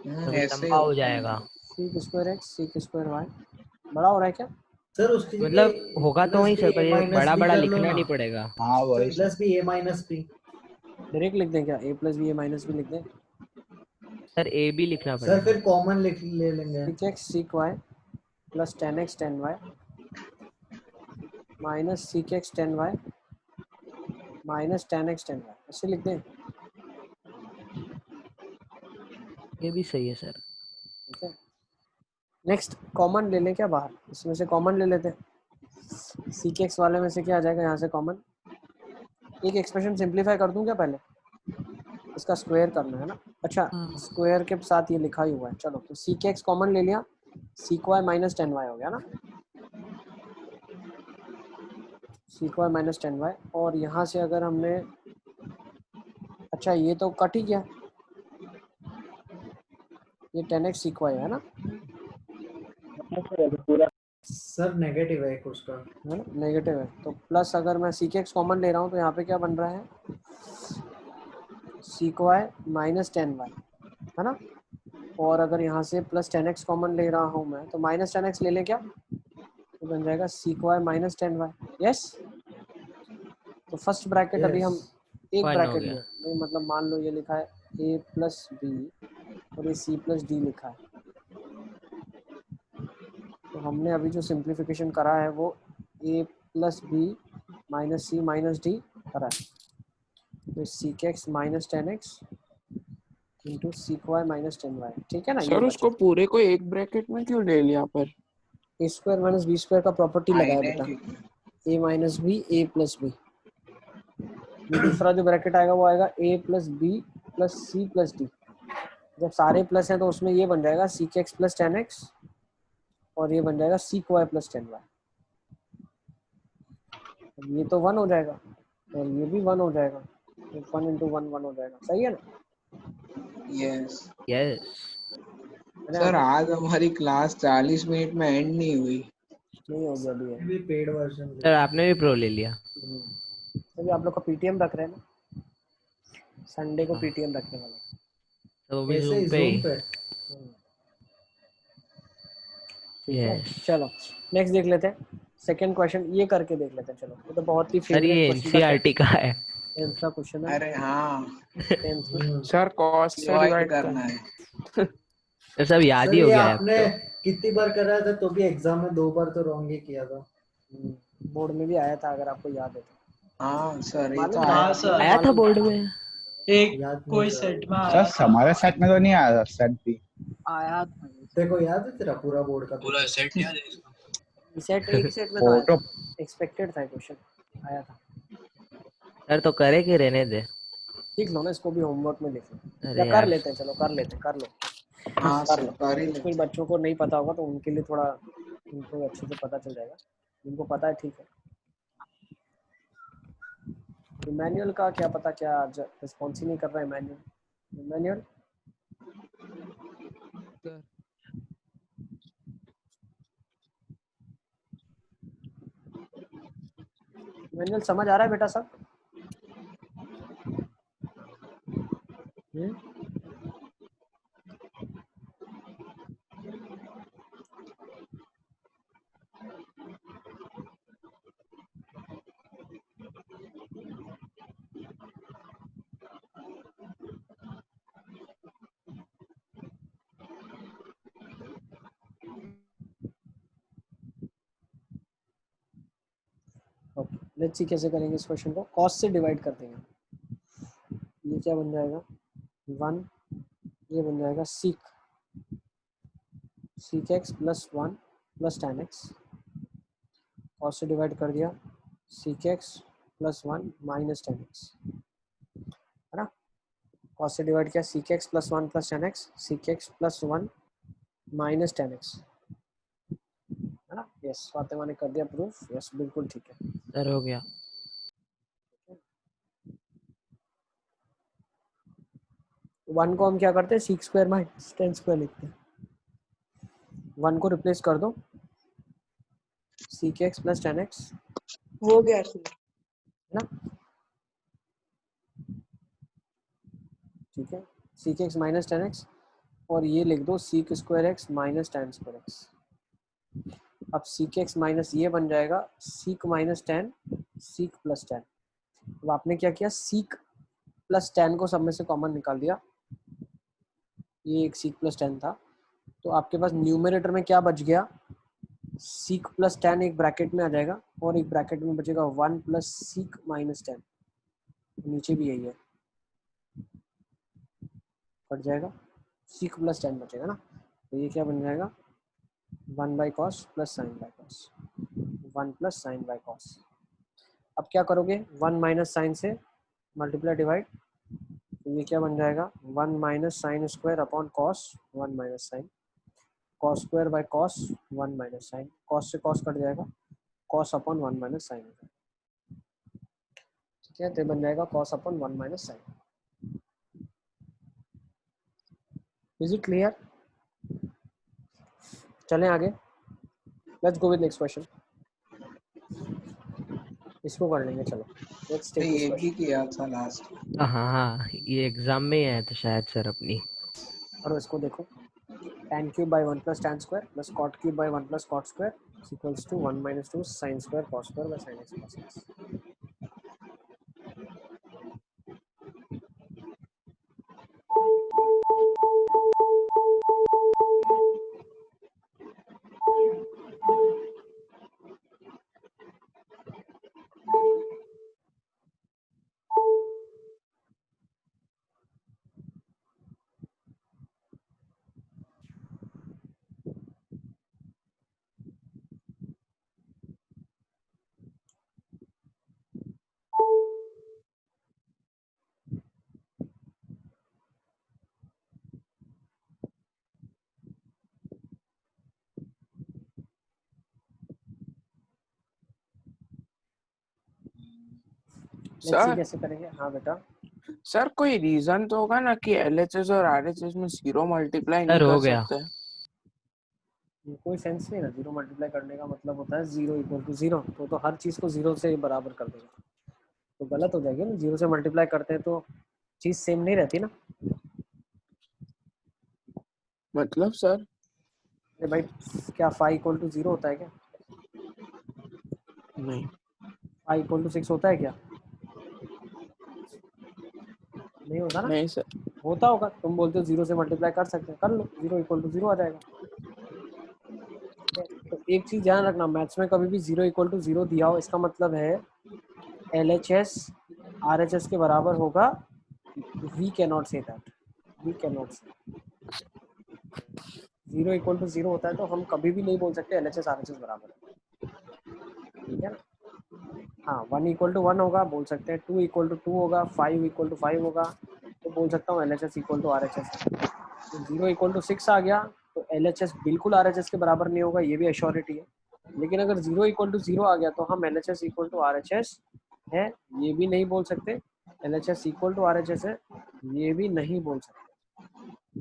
ऐसे लंबा हो open जाएगा। Sec square x sec square y बड़ा हो रहा है क्या? सर उसकी मतलब जगह होगा तो प्लस वहीं बी सर, ए पर ये माइनस बड़ा बी बड़ा कर लो लिखना ना। नहीं पड़ेगा। हाँ सर वही plus b a minus b. Direct लिख दें क्या? A plus b a minus b लिख दें? सर ए बी लिखना सर पड़ेगा। फिर कॉमन लिख ले लेंगे। Sec x sec y plus tan x tan y minus sec x tan y minus tan x tan y, ऐसे लिख दें? ये भी सही है सर। ठीक है। नेक्स्ट कॉमन ले लें क्या बाहर? इसमें से कॉमन ले लेते हैं। सीक एक्स वाले में से क्या आ जाएगा यहाँ से कॉमन? एक एक्सप्रेशन सिंप्लीफाई कर दूं क्या पहले? इसका स्क्वायर करना है ना। अच्छा स्क्वायर के साथ ये लिखा ही हुआ है। चलो तो सीक एक्स कॉमन ले लिया, sec y minus tan y हो गया ना। Sec y minus tan y, और यहाँ से अगर हमने, अच्छा ये तो कट ही गया, ये टेन एक्स सीक वाई है ना। सर नेगेटिव है एक उसका। है ना, नेगेटिव है तो प्लस, अगर मैं सीक एक्स कॉमन ले रहा हूँ तो यहाँ पे क्या बन रहा है? Sec y minus tan y है ना। और अगर यहाँ से प्लस टेन एक्स कॉमन ले रहा हूँ मैं, तो माइनस टेन एक्स ले लें क्या? तो बन जाएगा sec y minus tan y. Yes, तो फर्स्ट ब्रैकेट अभी हम एक 1 हो ब्रैकेट गया। में, नहीं मतलब मान लो ये लिखा है ए प्लस बी और ये सी प्लस डी लिखा है, तो तो हमने अभी जो सिंप्लीफिकेशन करा है वो a plus b minus c minus d करा है, तो sec x minus 10x into sec y minus 10y, ठीक है ना। ये सर उसको पूरे को एक ब्रैकेट में क्यों ले लिया पर? A square minus b square का प्रॉपर्टी लगाया बेटा, identity a minus b a plus b. दूसरा जो ब्रैकेट आएगा वो आएगा a plus b plus c plus d. जब सारे प्लस हैं तो उसमें ये बन जाएगा सीक एक्स प्लस 10x और ये बन जाएगा सीक वाई प्लस 10y। ये तो 1 हो जाएगा और ये भी 1 हो जाएगा, तो 1 इंटू 1 हो जाएगा, सही है ना। यस यस सर आज हमारी क्लास 40 मिनट में एंड नहीं हुई। नहीं हो गया अभी है। भी पेड वर्जन सर आपने भी प्रो ले लिया। अभी आप लोग का पीटीएम रख रहे हैं ना, संडे को पीटीएम रखने वाला। तो भी ऐसे ही Zoom पे Zoom पे। ठीक है यस चलो नेक्स्ट देख लेते हैं। सेकंड क्वेश्चन ये करके देख लेते हैं। चलो ये तो बहुत ही सर फेवरेट ये क्वेश्चन एनसीईआरटी का है। 10th का क्वेश्चन है। अरे हाँ 10th में सर कॉस से डिवाइड डिवाइड करना है। तो सब याद सर ही हो ये गया है अब आपने तो। कितनी बार कराया था, तो भी एग्जाम में 2 बार तो रॉन्ग ही किया था। बोर्ड में भी आया था अगर आपको याद है तो। हाँ सर ये तो मालूम है, आया हाँ था। सर आया था बोर्ड में। एक याद नहीं कोई सर। सेट में सर आया था। हमारे सेट में तो नहीं आया सेट भी। आया था तेरे को याद है तेरा पूरा बोर्ड का पूरा पेपर? सेट याद है इसका? सेट एक सेट में तो आया फोटो था, एक्सपेक्टेड था क्वेश्चन आया था। सर तो करे कि रहने दे। लिख लो ना इसको भी, होमवर्क में लिख लो अरे या कर यार लेते हैं। चलो कर लेते हैं, कर लो हाँ कर सर लो। कर ही कुछ लेते कुछ बच्चों को नहीं पता होगा तो उनके लिए थोड़ा उनको अच्छे से पता चल जाएगा, जिनको पता है ठीक है। इमैनुअल का क्या पता, क्या आज रिस्पॉन्स ही नहीं कर रहा है इमैनुअल। इमैनुअल इमैनुअल समझ आ रहा है बेटा सब? ओके लेट्स सी कैसे करेंगे इस क्वेश्चन को। कॉस से डिवाइड कर देंगे। ये क्या बन जाएगा 1, ये बन जाएगा seek x plus 1 plus 10x। Cos से डिवाइड कर दिया seek x plus 1 minus 10x, है ना। कॉस से डिवाइड किया seek x plus 1 plus 10x, seek x plus 1 minus 10x, है ना। यस फातिमा ने कर दिया प्रूफ। यस बिल्कुल ठीक है सर हो गया। 1 को हम क्या करते हैं सीक स्क्वायर माइनस 10 स्क्वायर लिखते हैं। 1 को रिप्लेस कर दो सीक एक्स प्लस 10x, हो गया सर। है ना। ठीक है सीक एक्स माइनस 10x और ये लिख दो seek square x minus ten square x. अब सीक एक्स माइनस ये बन जाएगा सीक माइनस 10 सीक प्लस 10। अब आपने क्या किया सीक प्लस 10 को सब में से कॉमन निकाल दिया, ये एक सीक प्लस 10 था, तो आपके पास न्यूमरेटर में क्या बच गया सीक प्लस 10 एक ब्रैकेट में आ जाएगा और एक ब्रैकेट में बचेगा 1 प्लस सीक माइनस 10, नीचे भी यही है कट जाएगा, सीक प्लस 10 बचेगा ना। तो ये क्या बन जाएगा 1 by cos plus sine by cos, 1 plus sine by cos. अब क्या करोगे 1 माइनस साइन से मल्टीप्लाई डिवाइड, तो ये क्या बन जाएगा 1 minus sine square upon cos 1 minus sine, cos square by cos 1 minus sine, cos से कॉस कट जाएगा, कॉस अपॉन 1 माइनस साइन, ठीक है। तो बन जाएगा cos upon 1 minus sine. Is it clear? चलें आगे, let's go with next question. इसको कर लेंगे चलो। लेट्स टेक दिस ये भी क्वेश्चन। किया था लास्ट। हाँ हाँ ये एग्जाम में ही आया था शायद सर अपनी। और इसको देखो tan cube by 1 plus tan square plus cot cube by 1 plus cot square equals to 1 minus 2 sine square cos square by sine x plus x. Let's see sir कैसे करेंगे। हाँ बेटा सर कोई रीजन तो होगा ना कि एलएचएस और आरएचएस में जीरो मल्टीप्लाई नहीं सर हो कर गया। सकते। कोई सेंस नहीं ना, जीरो मल्टीप्लाई करने का मतलब होता है जीरो इक्वल टू जीरो, तो हर चीज को जीरो से बराबर कर देगा, तो गलत हो जाएगी ना। जीरो से मल्टीप्लाई करते हैं तो चीज सेम नहीं रहती ना। मतलब सर अरे भाई क्या फाइव इक्वल टू जीरो होता है क्या? नहीं, फाइव इक्वल टू सिक्स होता है क्या? नहीं होता ना। नहीं सर, होता होगा, तुम बोलते हो जीरो से मल्टीप्लाई कर सकते हैं, कर लो, जीरो इक्वल टू जीरो आ जाएगा। तो एक चीज ध्यान रखना, मैथ्स में कभी भी जीरो इक्वल टू जीरो दिया हो इसका मतलब है LHS RHS के बराबर होगा। We can not say that, we can not say. Zero equal to zero होता है तो हम कभी भी नहीं बोल सकते LHS RHS बराबर है, ठीक है ना। हाँ, वन इक्वल टू वन होगा बोल सकते हैं, टू इक्वल टू टू होगा, फाइव इक्वल टू फाइव होगा तो बोल सकता हूँ LHS इक्वल टू RHS है। तो जीरो इक्वल टू सिक्स आ गया तो LHS बिल्कुल RHS के बराबर नहीं होगा, ये भी एश्योरिटी है। लेकिन अगर जीरो इक्वल टू जीरो आ गया तो हम LHS इक्वल टू RHS है ये भी नहीं बोल सकते, LHS इक्वल टू RHS है ये भी नहीं बोल सकते,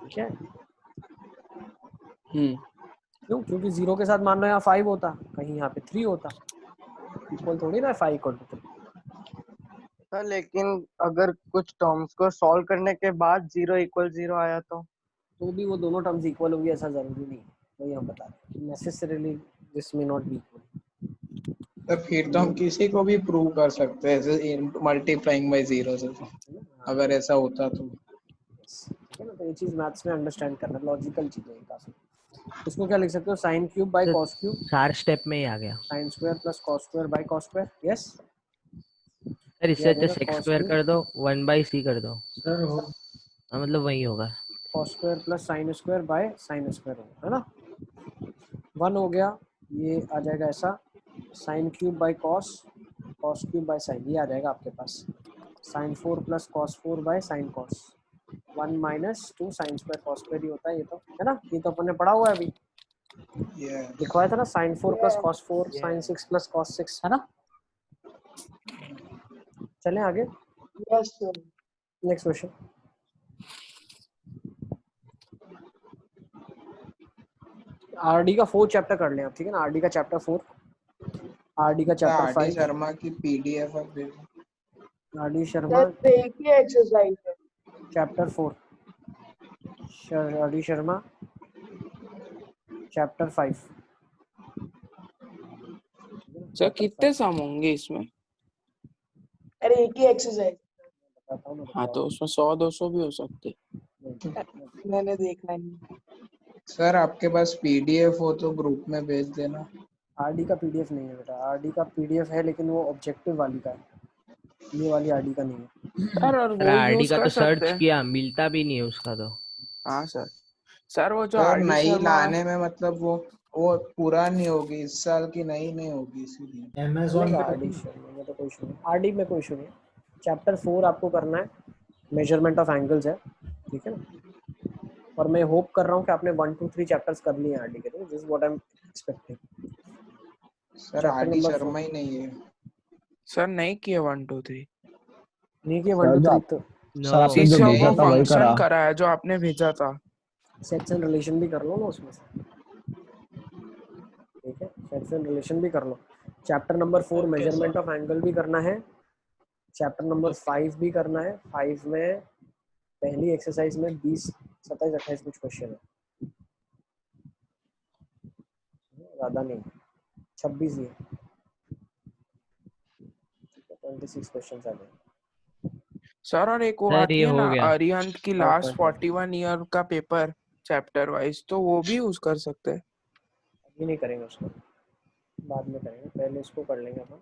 ठीक है। क्यों? क्योंकि जीरो के साथ मान लो यहाँ फाइव होता, कहीं यहाँ पे थ्री होता, इक्वल थोड़ी ना five equal to three. Sir लेकिन अगर कुछ टर्म्स को सॉल्व करने के बाद जीरो इक्वल जीरो आया तो भी वो दोनों टर्म्स इक्वल होगी ऐसा जरूरी नहीं है, वही हम बता रहे हैं, necessarily this may not be equal. तो फिर तो हम किसी को भी प्रूव कर सकते हैं ऐसे मल्टीप्लाइंग बाय जीरो से, तो अगर ऐसा होता तो। ठीक है ना, तो ये चीज मैथ्स में अंडरस्टैंड करना, लॉजिकल चीज है काफी। इसको क्या लिख सकते हो, sign cube by cos cube, 4 step में ही आ गया sine square plus cos square by cos square. Yes sir, इससे अच्छा सेक स्क्वायर कर दो, 1/c कर दो सर हो हाँ, मतलब वही होगा। Cos square plus sine square by sine square है ना, वन हो गया, ये आ जाएगा ऐसा, sine cube by cos, cos cube by sine, ये आ जाएगा आपके पास, sine four plus cos four by sine cos, one minus two sine square cos square ही होता है ये तो, है ना, ये तो अपन ने पढ़ा हुआ है अभी, लिखवाया था ना, sign four plus cos four sine six plus cos six, है ना। चलें आगे, yes sir. Next question. RD का 4 चैप्टर कर लें आप, ठीक है ना, आरडी का चैप्टर 4, आरडी का चैप्टर 5, शर्मा की पीडीएफ अब भेजो। आरडी शर्मा सर एक ही एक्सरसाइज है chapter 4, RD Sharma chapter 5। Sir कितने सम होंगे इसमें? अरे एक ही एक्सरसाइज। हाँ तो उसमें 100-200 भी हो सकते। मैंने देखा नहीं सर आपके पास पीडीएफ हो तो ग्रुप में भेज देना। आरडी का पीडीएफ नहीं है बेटा, आरडी का पीडीएफ है लेकिन वो ऑब्जेक्टिव वाली का है, ये वाली आरडी का नहीं है। सर और वो आरडी यूज का कर तो सकते सर्च हैं। किया, मिलता भी नहीं है उसका तो। हाँ सर, सर वो जो सर आरडी नई शर्मा लाने में मतलब वो पुरानी होगी, इस साल की नई नहीं होगी इसीलिए। अमेज़न पे आरडी शर्मा में तो कोई इशू नहीं, आरडी में कोई इशू नहीं। चैप्टर 4 आपको करना है, मेजरमेंट ऑफ एंगल्स है, ठीक है ना, और मैं होप कर रहा हूँ कि आपने 1 2 3 चैप्टर्स कर लिए आरडी के, this is what I am expecting. Sir RD Sharma ही नहीं है सर, नहीं किए 1 2 3 नहीं किए 1 2 3 तो सर आपने जो भेजा था वही करा। करा है जो आपने भेजा था, सेट्स एंड रिलेशन भी कर लो ना उसमें से, ठीक है, सेट्स एंड रिलेशन भी कर लो। Chapter number 4 measurement of angle भी करना है, चैप्टर नंबर 5 भी करना है। 5 में पहली एक्सरसाइज में 20 27 28 कुछ क्वेश्चन है, ज़्यादा नहीं, 26 ही, 26 क्वेश्चन आ गए। सर और एक वो सर आती ये है हो ना गया। अरिहंत की लास्ट 41 ईयर का पेपर चैप्टर वाइज, तो वो भी यूज कर सकते हैं। अभी नहीं करेंगे उसको, बाद में करेंगे, पहले इसको कर लेंगे अपन,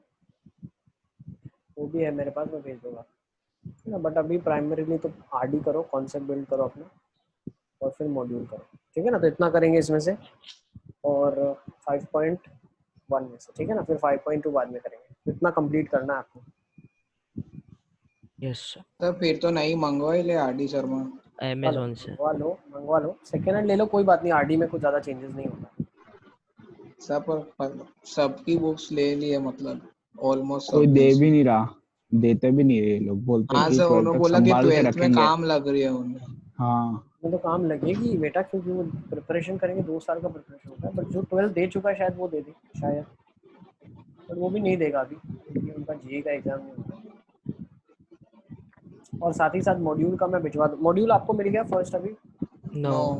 वो भी है मेरे पास, मैं भेज दूंगा ना, बट अभी प्राइमरीली तो आरडी करो, कॉन्सेप्ट बिल्ड करो अपना, और फिर मॉड्यूल करो, ठीक है ना। तो इतना करेंगे इसमें से, और 5.1 में से, ठीक है ना, फिर 5.2 बाद में करेंगे, इतना कंप्लीट करना है आपको। Yes sir. तो फिर तो नहीं मंगवा ही ले आरडी शर्मा अमेज़न से मंगवा लो, सेकेंड हैंड ले लो, कोई बात नहीं, आरडी में कुछ ज़्यादा चेंजेस नहीं होता। सबकी बुक्स ले लिए मतलब ऑलमोस्ट कोई सब दे कुछ। भी नहीं रहा, देते भी नहीं रहे लोग, बोलते हैं हाँ कि सर 12 उन्होंने तक बोला कि संभाल के 12th में रखेंगे। काम लग रही है उन्हें। हाँ में तो काम लगेगी बेटा, क्योंकि वो प्रिपरेशन करेंगे, 2 साल का प्रिपरेशन होता है। बट जो 12 दे चुका है शायद वो दे दे, शायद, पर वो भी नहीं देगा अभी क्योंकि उनका जीए का एग्जाम नहीं होगा। और साथ ही साथ मॉड्यूल का मैं भिजवा दूँ। मॉड्यूल आपको मिल गया फर्स्ट अभी? नो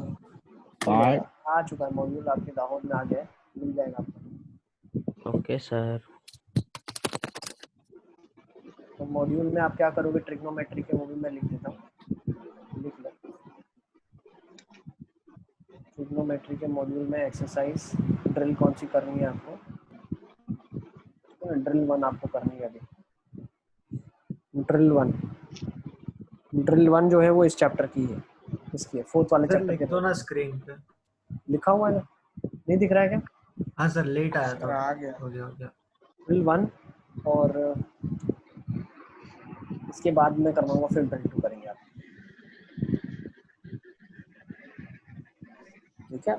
पार्ट आ चुका है मॉड्यूल, आपके दाहोद में आ गया है, मिल जाएगा आपको। Okay sir. तो मॉड्यूल में आप क्या करोगे, ट्रिग्नोमेट्री के, वो भी मैं लिख देता हूँ, लिख लो। ट्रिग्नोमेट्री के मॉड्यूल में एक्सरसाइज ड्रिल कौन सी करनी है आपको? ड्रिल 1 आपको करनी है अभी। ड्रिल 1 जो है वो इस चैप्टर की है, इसकी है, 4th वाले सर चैप्टर लिख के। दो ना स्क्रीन पे। लिखा हुआ है ना, नहीं दिख रहा है क्या? हाँ सर लेट आया सर था। आ गया। हो गया। ड्रिल 1 और इसके बाद में करवाऊंगा, फिर ड्रिल 2 करेंगे आप, ठीक है?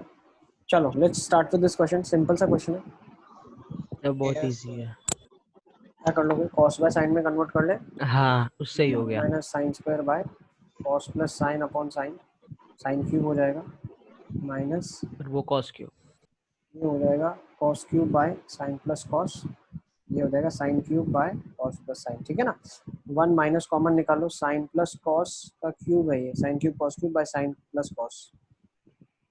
चलो let's start with this question. Simple सा क्वेश्चन है, ये बहुत Yes, इजी sir. है। क्या कर लोगे, cos बाय साइन में कन्वर्ट कर ले, हाँ उससे ही हो गया। Minus sine square bye cos plus sine upon sine, sine cube हो जाएगा, माइनस और वो cos क्यूब, ये हो जाएगा cos cube by sine plus cos, ये हो जाएगा sine cube by cos plus sine, ठीक है ना? 1 माइनस कॉमन निकालो, साइन प्लस cos का क्यूब है ये, sine cube cos cube by sine plus cos।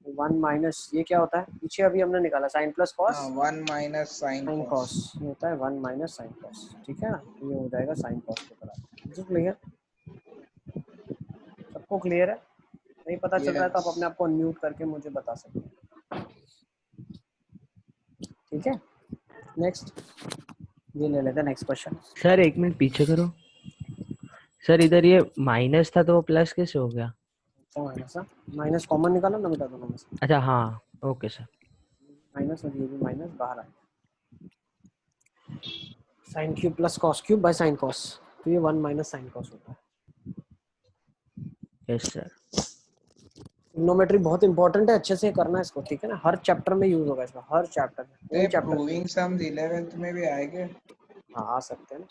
1 माइनस ये क्या होता है, पीछे अभी हमने निकाला sine plus cos 1 minus sine sine cos. Cos, ये होता है 1 माइनस साइन कॉस, ठीक है ना? ये हो जाएगा साइन कॉस के बराबर। Is it clear? सबको क्लियर है? नहीं पता चल रहा है तो आप अपने आप को अनम्यूट करके मुझे बता सकते हैं, ठीक है? नेक्स्ट ये ले लेते हैं, नेक्स्ट क्वेश्चन। सर 1 मिनट पीछे करो। सर इधर ये माइनस था तो प्लस कैसे हो गया? माइनस, माइनस कॉमन निकालो ना बेटा दोनों में से, अच्छा हाँ ओके सर। माइनस और ये भी माइनस बाहर आए, sign cube plus cos cube by sine cos, तो ये 1 माइनस साइन कॉस होता है। Yes sir. ट्रिग्नोमेट्री बहुत इंपॉर्टेंट है, अच्छे से करना है इसको, ठीक है ना? हर चैप्टर में यूज होगा इसका, हर चैप्टर में, कोई चैप्टर प्रूविंग सम्स 11th में भी आएंगे। हाँ आ सकते हैं,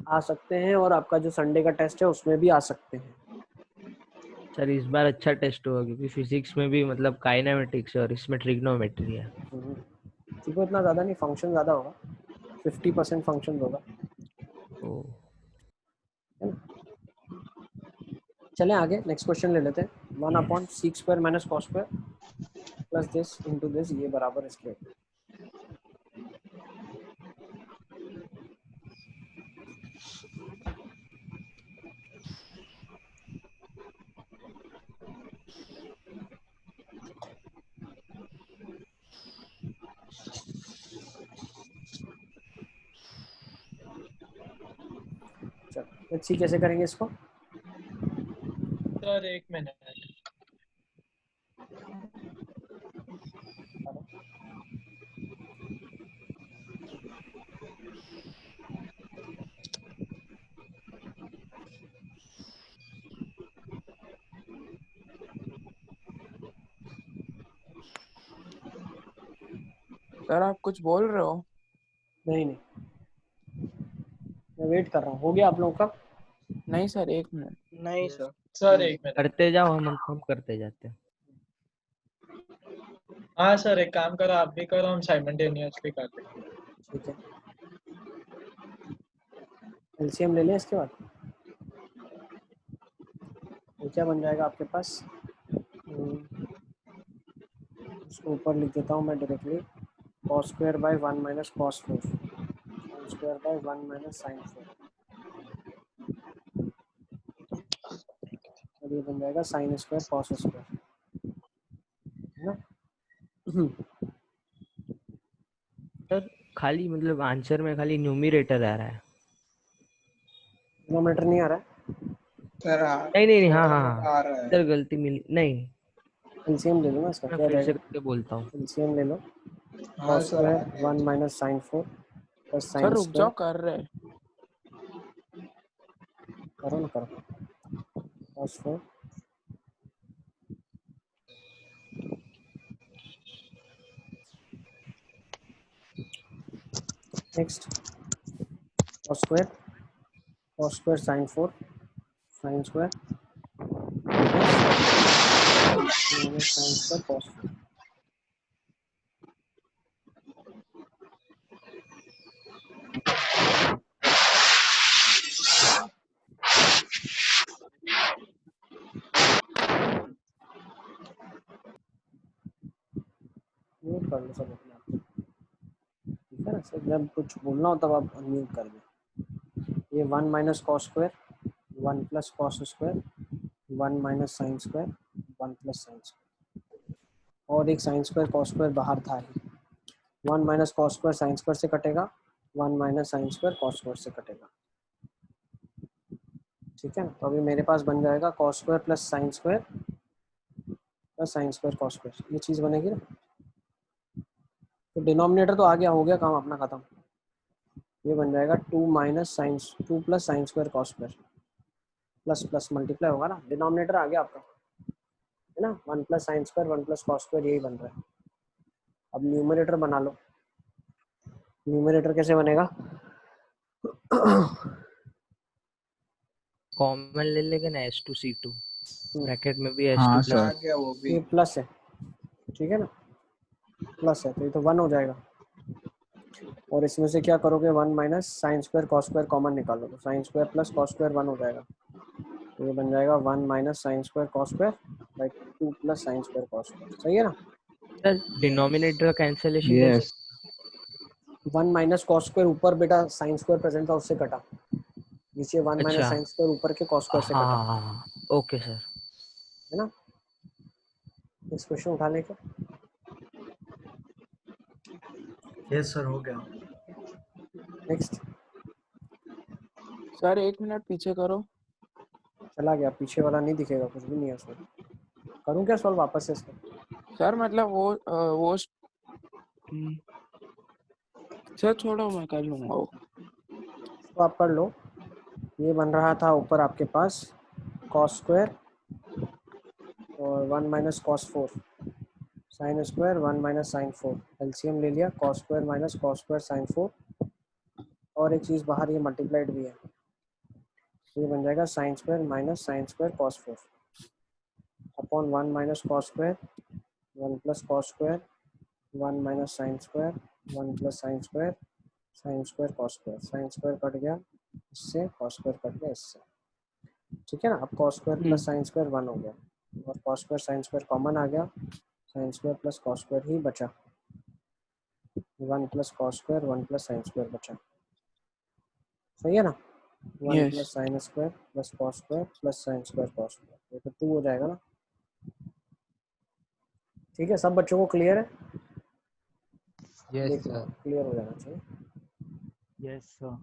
आ सकते हैं, और आपका जो संडे का टेस्ट है उसमें भी आ सकते हैं। सर इस बार अच्छा टेस्ट होगा क्योंकि फिजिक्स में भी मतलब काइनेमेटिक्स और इसमें ट्रिग्नोमेट्री है। देखो इतना ज़्यादा नहीं, फंक्शन ज़्यादा होगा, 50% फंक्शन होगा। चलें आगे, नेक्स्ट क्वेश्चन ले लेते हैं। 1 upon seek square minus cos square plus this into this, ये बराबर इसके। चलो लेट्स सी कैसे करेंगे इसको। Sir 1 minute. सर आप कुछ बोल रहे हो? नहीं मैं वेट कर रहा हूँ। हो गया आप लोगों का? नहीं सर 1 मिनट। नहीं सर। Sir 1 minute. करते जाओ, हम करते जाते हैं। हाँ सर एक काम करो, आप भी करो, हम साइमल्टेनियसली कर लेंगे। ठीक है, एलसीएम ले लें इसके बाद, तो क्या बन जाएगा आपके पास? उसको ऊपर लिख देता हूँ मैं directly, cos square by 1 minus cos 4, sine square by 1 minus sine 4, और ये बन जाएगा साइन स्क्वायर कॉस स्क्वायर, है ना? सर खाली मतलब आंसर में खाली न्यूमरेटर आ रहा है, ट्रिग्नोमेट्री नहीं आ रहा है? सर नहीं हाँ थोड़ा हाँ बहुत हाँ आ रहा है। सर गलती मिली नहीं। एलसीएम ले लो ना इसका, मैं क्या फिर से रहेगा? करके बोलता हूँ। एलसीएम ले लो, हाँ कॉस सर आ स्क्वायर गया। 1 minus sine 4 plus sir sine रुक स्क्वायर, जाओ, कर रहे। करो ना करो, cos 4 next cos square sin 4 sin square minus sin square cos 4. Mute कर लो सब अपने आप, ठीक है ना सर? जब कुछ बोलना हो तब आप अनम्यूट कर दो। ये 1 minus cos square 1 plus cos square 1 minus sine square 1 plus sine square, और एक साइन स्क्वायर कॉस स्क्वायर बाहर था ही। 1 minus cos square sine square से कटेगा, 1 minus sine square cos square से कटेगा, ठीक है ना? तो अभी मेरे पास बन जाएगा cos square plus sine square plus sine square cos square, ये चीज़ बनेगी ना। तो डिनोमिनेटर तो आ गया, हो गया काम अपना खत्म। ये बन जाएगा 2 minus sine 2 plus sine square cos square, plus plus multiply होगा ना, डिनोमिनेटर आ गया आपका, है ना? 1 plus sine square 1 plus cos square, यही बन रहा है। अब न्यूमरेटर बना लो। न्यूमरेटर कैसे बनेगा? कॉमन ले लेंगे ना, S2C2 ब्रैकेट में भी हाँ S2 सर। आ गया वो भी। ये प्लस है, ठीक है ना? प्लस है तो ये तो 1 हो जाएगा, और इसमें से क्या करोगे? 1 minus sine square cos square common निकालो, तो sign square plus cos square 1 हो जाएगा, तो ये बन जाएगा 1 minus sine square cos square by 2 plus sine square cos square, सही है ना? सर डिनोमिनेटर कैंसिलेशन कैसे? यस 1 माइनस कॉस स्क्वायर ऊपर बेटा साइन स्क्वायर प्रेजेंट था उससे कटा, नीचे 1 माइनस अच्छा, साइन स्क्वायर ऊपर के कॉस स्क्वायर से कटा, हाँ ओके सर। है ना? नेक्स्ट क्वेश्चन उठा लेके। यस सर, हो गया। नेक्स्ट। सर 1 मिनट पीछे करो। चला गया, पीछे वाला नहीं दिखेगा, कुछ भी नहीं है उसमें। करूँ क्या सॉल्व वापस से इसको? सर मतलब वो सर छोड़ो, मैं कर लूंगा वो। तो आप कर लो। ये बन रहा था ऊपर आपके पास कॉस स्क्वायर और 1 minus cos 4 sine square 1 minus sine 4, LCM ले लिया, cos square minus cos square sine 4, और एक चीज़ बाहर ये मल्टीप्लाइड भी है, ये बन जाएगा sine square minus sine square cos 4 upon 1 minus cos square 1 plus cos square 1 minus sine square 1 plus sine square cos square, sine square cut गया इससे, कॉस स्क्वायर कट गया इससे, ठीक है ना? अब cos square plus sine square 1 हो गया, और cos square sine square common आ गया, sine square plus cos square ही बचा, 1 plus cos square 1 plus sine square बचा, सही है ना? 1 plus yes sine square plus cos square plus sine square cos square, ये तो 2 हो जाएगा ना, ठीक है? सब बच्चों को क्लियर है? Yes sir. क्लियर हो जाना चाहिए, यस सर।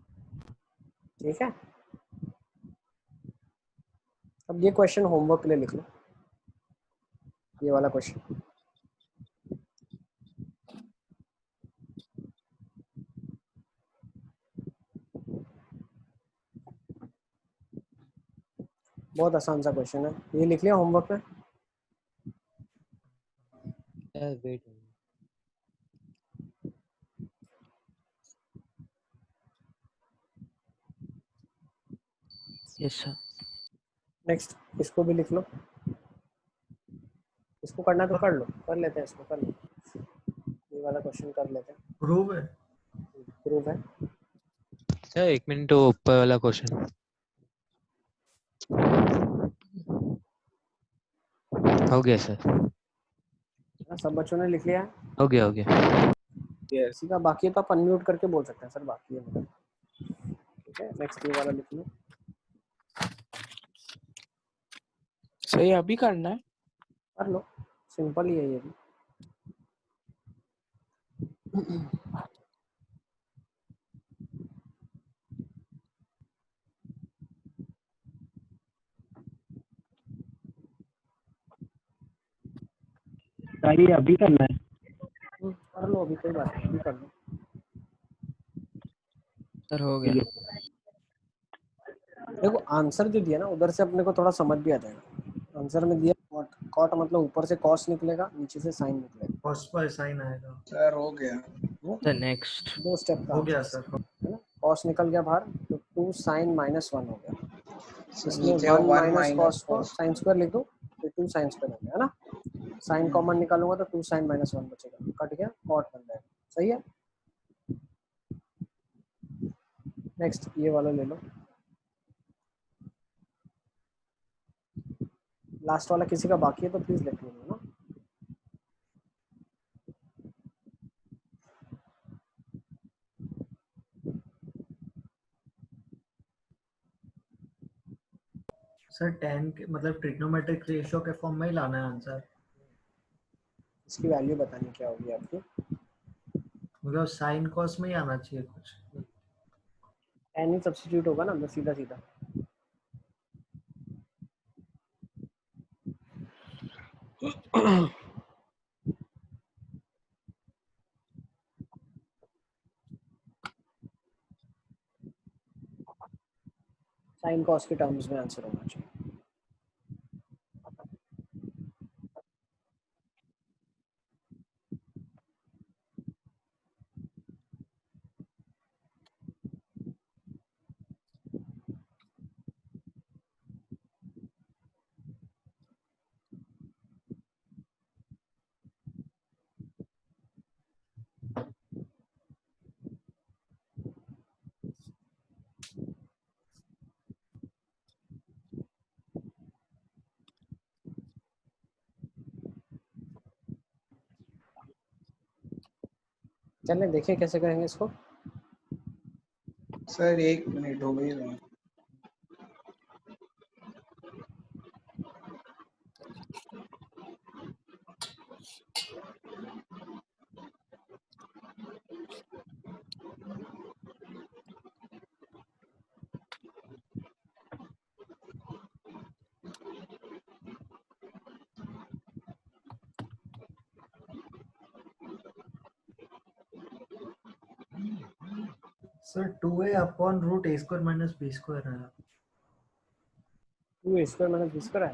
ठीक है? अब ये क्वेश्चन होमवर्क के लिए लिख लो, ये वाला क्वेश्चन। बहुत आसान सा क्वेश्चन है, ये लिख लिया होमवर्क में? वेट। Yes sir. नेक्स्ट इसको भी लिख लो, इसको करना तो कर लो, कर लेते हैं, इसको कर लो, ये वाला क्वेश्चन कर लेते हैं। प्रूव है। प्रूफ है सर 1 मिनट, वो ऊपर वाला क्वेश्चन हो गया सर। सब बच्चों ने लिख लिया है? हो गया किसी का बाकी है तो आप अनम्यूट करके बोल सकते हैं, सर बाकी है मतलब, ठीक है? नेक्स्ट ये वाला लिख लो। सही अभी करना है? कर लो, सिंपल ही है ये भी। सही अभी करना है? कर लो अभी, कोई बात नहीं, अभी कर लो। सर हो गया। देखो आंसर जो दिया ना उधर से अपने को थोड़ा समझ भी आ जाएगा। आंसर में दिया कॉट, कॉट मतलब ऊपर से कॉस निकलेगा, नीचे से साइन निकलेगा। कॉस बाय साइन आएगा। सर हो गया। Sir next. 2 स्टेप का हो गया आंसर सर। है ना? कॉस निकल गया बाहर तो 2 sin -1 हो गया। इसमें नीचे 1 1 माइनस कॉस को cos sin स्क्वायर लिख दो तो 2 sin स्क्वायर हो गया है ना। sin कॉमन निकालूंगा तो 2 sin -1 बचेगा, कट गया, cot बन जाएगा। सही है। नेक्स्ट ये वाला ले लो। लास्ट वाला किसी का बाकी है तो प्लीज लिख लो ना। सर tan के मतलब ट्रिग्नोमेट्रिक रेशियो के फॉर्म में ही लाना है आंसर। इसकी वैल्यू बतानी क्या होगी आपकी? मतलब साइन कॉस में ही आना चाहिए कुछ। tan ही सब्स्टिट्यूट होगा ना अंदर सीधा सीधा। साइन कॉस के टर्म्स में आंसर होना चाहिए। चलिए देखिए कैसे करेंगे इसको। सर 1 मिनट हो गई है। Sir 2a upon root a square minus b square है। 2a square minus b square है।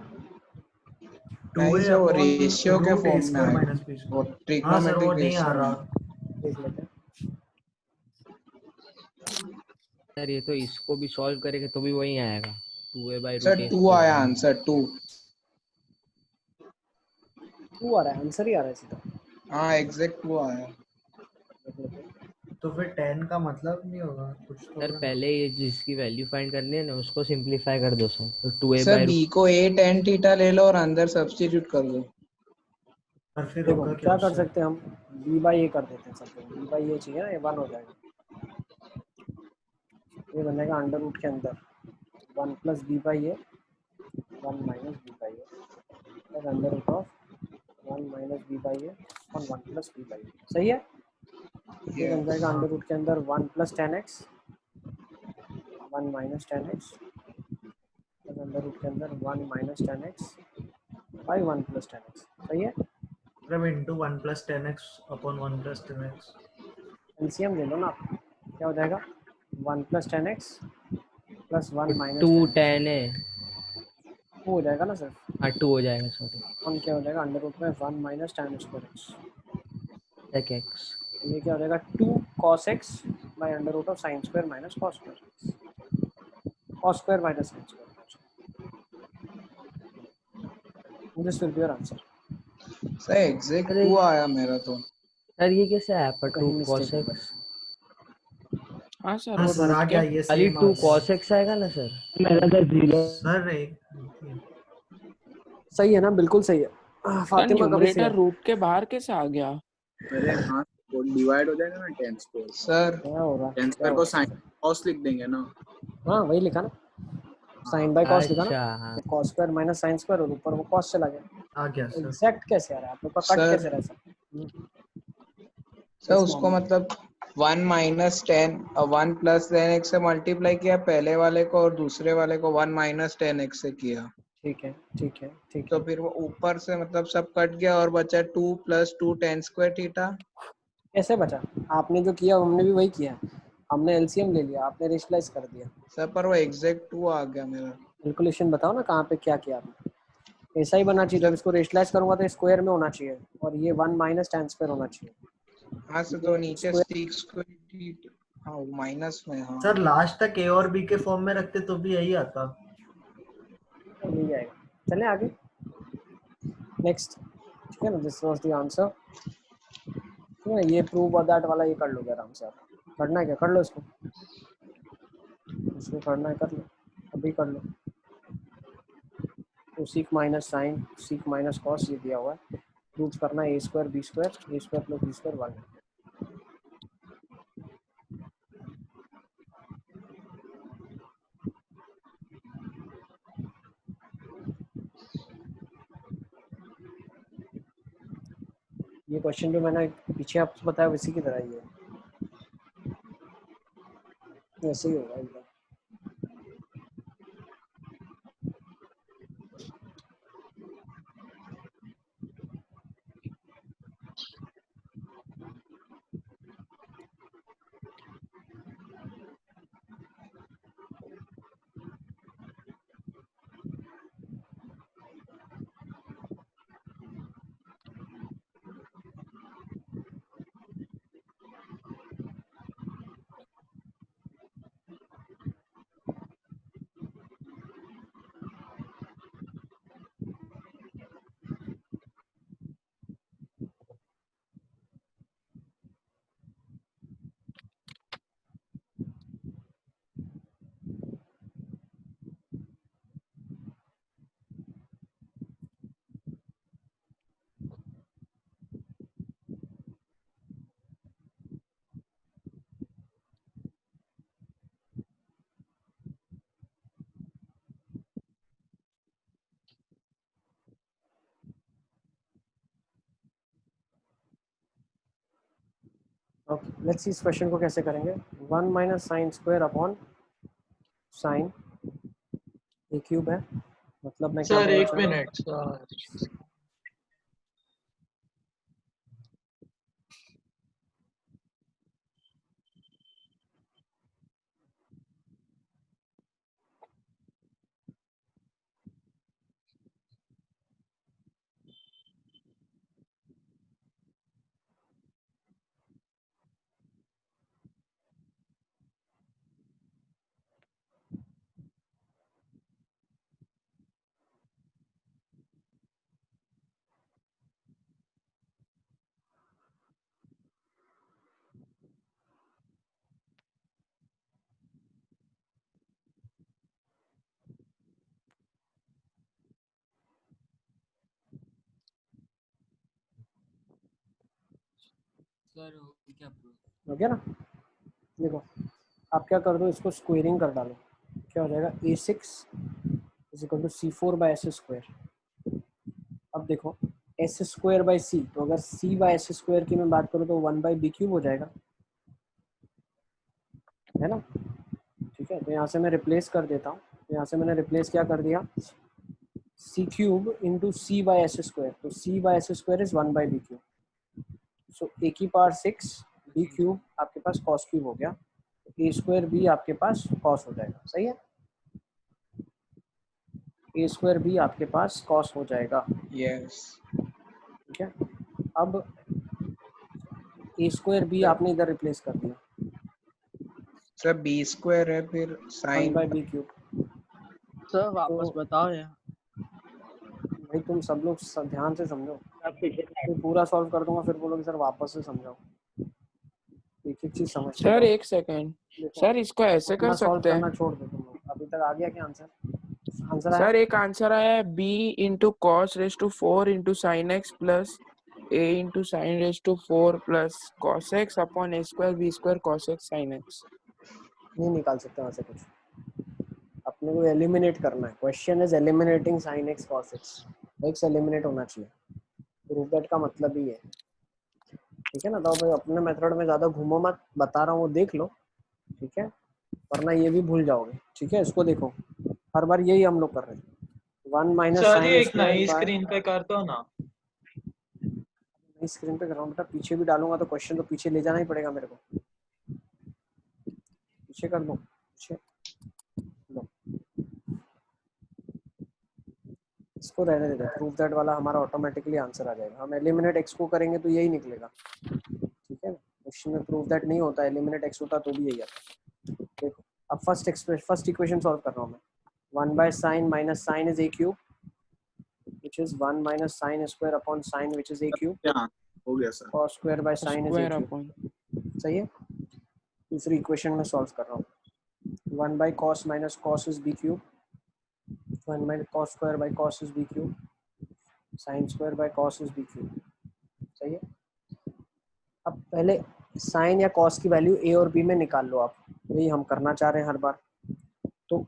2a वो अपॉन रेशियो के रूट a फॉर्म में स्क्वायर आएगा। माइनस b वो स्क्वायर। हाँ सर ट्रिग्नोमेट्रिक वो नहीं आ रेशियो रहा। में। देख लेते हैं। सर ये तो इसको भी सॉल्व करेंगे तो भी वही आएगा 2a/रूट सर a 2 आया आंसर 2। 2 आ रहा है, आंसर ही आ रहा है सीधा। हाँ एग्जैक्ट 2 आया। तो फिर 10 का मतलब नहीं होगा कुछ तो सर होगा ना। पहले ये जिसकी वैल्यू फाइंड करनी है ना उसको सिंपलीफाई कर दो सर। तो 2a सर बाय b को a tan थीटा ले लो और अंदर सब्स्टिट्यूट कर दो। और फिर देखो होगा क्या कर उससे? सकते हैं हम, b/a कर देते हैं सबको। b/a चाहिए ना, ये 1 हो जाएगा। ये बनेगा अंडर रूट के अंदर 1 plus b/a 1 minus b/a plus under root of 1 minus b/a और 1 प्लस b/a। सही है। ये बन जाएगा अंडर रूट के अंदर 1 plus 10x 1 minus 10x plus under root के अंदर 1 minus 10x by 1 plus 10x। सही है। मतलब into 1 plus 10x upon 1 plus 10x। LCM ले लो ना आप, क्या हो जाएगा 1 plus 10x plus 1 minus 2 10x 10 है। वो हो जाएगा ना सर। हाँ 2 हो जाएगा सॉरी। हम क्या हो जाएगा अंडर रूट में 1 minus tan square x। x ये क्या हो जाएगा 2 cos x by under root of sin square minus cos square cos square minus sin square. This will be your answer. Sir exact 2 आया मेरा तो। सर ये कैसे आया पर 2 कहीं cos मिस्टेक x? हाँ सर हाँ वो सर आ रूट गया के ये खाली सेम 2 cos x आएगा ना सर? मेरा तो 0 सर सही है ना, बिल्कुल सही है। सर फातिमा कभी से न्यूमरेटर रूट के बाहर कैसे आ गया? अरे हाँ वो डिवाइड हो जाएगा ना 10 स्क्वायर। सर क्या हो रहा है? 10 स्क्वायर को साइन कॉस लिख देंगे ना। हाँ वही लिखा ना, साइन बाय कॉस लिखा ना। हाँ। cos square minus sin square और ऊपर वो cos चला गया। आ गया सर। एग्जैक्ट कैसे आ रहा है आप लोग का? कट सर कैसे रहा है सर उसको मतलब 1 माइनस 10 और 1 प्लस 10x से मल्टीप्लाई किया पहले वाले को और दूसरे वाले को 1 माइनस 10x से किया। ठीक है ठीक है ठीक है। तो फिर वो ऊपर से मतलब सब कट गया और बचा 2 प्लस 2 tan स्क्वायर थीटा। कैसे बचा? आपने जो किया हमने भी वही किया। हमने एलसीएम ले लिया, आपने रेशनलाइज कर दिया। सर पर वो एग्जैक्ट 2 आ गया मेरा। कैलकुलेशन बताओ ना कहाँ पे क्या किया आपने। ऐसा ही बना चाहिए, जब इसको रेशनलाइज करूंगा तो स्क्वायर में होना चाहिए और ये 1 माइनस tan स्क्वायर होना चाहिए। हाँ सर तो नीचे स्क्वायर sec स्क्वायर थीटा। हाँ माइनस में। हाँ सर लास्ट तक ए और बी के फॉर्म में रखते तो भी यही आता। मिल जाएगा। चलें आगे, नेक्स्ट। ठीक है ना, दिस वाज द आंसर। ठीक है, ये प्रूव और दैट वाला ये कर लोगे आराम से। आप करना है क्या, कर लो इसको, इसको करना है कर लो, अभी कर लो। तो sec minus sine, sec minus cos ये दिया हुआ है। प्रूव करना है a square plus b square 1। ये क्वेश्चन जो मैंने पीछे आपको बताया वैसे की तरह ही है, वैसे ही होगा एकदम। ओके, लेट्स सी इस क्वेश्चन को कैसे करेंगे। 1 minus sine square upon sine a cube है, मतलब मैं क्या सर बोलना एक चाह रहा हूँ। Minute sir. हो गया ना। देखो आप क्या कर दो, इसको स्क्वेयरिंग कर डालो, क्या हो जाएगा a6 is equal to c4 by S square. अब देखो एस स्क्वायर बाई सी, तो अगर c बाई एस स्क्वायर की मैं बात करूँ तो 1 बाई बी क्यूब हो जाएगा, है ना। ठीक है, तो यहाँ से मैं रिप्लेस कर देता हूँ। यहाँ से मैंने रिप्लेस क्या कर दिया, c cube into c by S square, तो c by S square is 1 by b cube. So a की पावर 6 बी क्यूब आपके पास कॉस क्यूब हो गया, ए स्क्वायर बी आपके पास कॉस हो जाएगा। सही है, ए स्क्वायर बी आपके पास कॉस हो जाएगा। यस। ठीक है, अब ए स्क्वायर बी आपने इधर रिप्लेस कर दिया, सर बी स्क्वायर है फिर 1 sine. By b cube. Sir वापस बताओ यार। भाई तुम सब लोग ध्यान से समझो, मैं पूरा सॉल्व कर दूंगा फिर बोलोगे सर वापस से समझाओ। एक एक चीज समझते सर जाओ। एक सेकेंड, देखो सर इसको ऐसे कर अपना सॉल्व सकते करना हैं। छोड़ दो तुम लोग, अभी तक आ गया क्या आंसर? आंसर आया? सर एक आंसर आया है b into cos raise to 4 into sine x plus a into sine raise to 4 plus cos x upon a square b square cos x sine x. नहीं निकाल सकते वहां से कुछ, अपने को एलिमिनेट करना है। Question is eliminating sine x cos x, x eliminate होना चाहिए, प्रूफ दैट का मतलब ही है। ठीक है ना, तो भाई अपने मेथड में ज्यादा घूमो मत, बता रहा हूँ वो देख लो। ठीक है, वरना ये भी भूल जाओगे। ठीक है, इसको देखो, हर बार यही हम लोग कर रहे हैं। 1 माइनस सर ये साइन एक स्क्वायर नई बाय, स्क्रीन पे कर दो ना। नई स्क्रीन पे कर रहा हूँ बेटा, पीछे भी डालूंगा तो क्वेश्चन तो पीछे ले जाना ही पड़ेगा मेरे को। पीछे कर दो, पीछे लो, इसको रहने देते। प्रूफ दैट वाला हमारा ऑटोमेटिकली आंसर आ जाएगा। हम एलिमिनेट एक्स को करेंगे तो यही निकलेगा। ठीक है ना, क्वेश्चन में प्रूव दैट नहीं होता, एलिमिनेट एक्स होता तो भी यही आता। देखो अब फर्स्ट इक्वेशन सॉल्व कर रहा हूँ मैं। 1 by sin minus sin is a cube, which is 1 minus sin square upon sin, which is a cube. हाँ हो गया sir. cos square by sin is a square cube. Upon सही है। दूसरी इक्वेशन में सॉल्व कर रहा हूँ। 1 by cos minus cos is b cube. 1 by cos square by cos is b cube. sin square by cos is b cube. सही है। अब पहले साइन या कॉस की वैल्यू ए और बी में निकाल लो आप, यही हम करना चाह रहे हैं हर बार। तो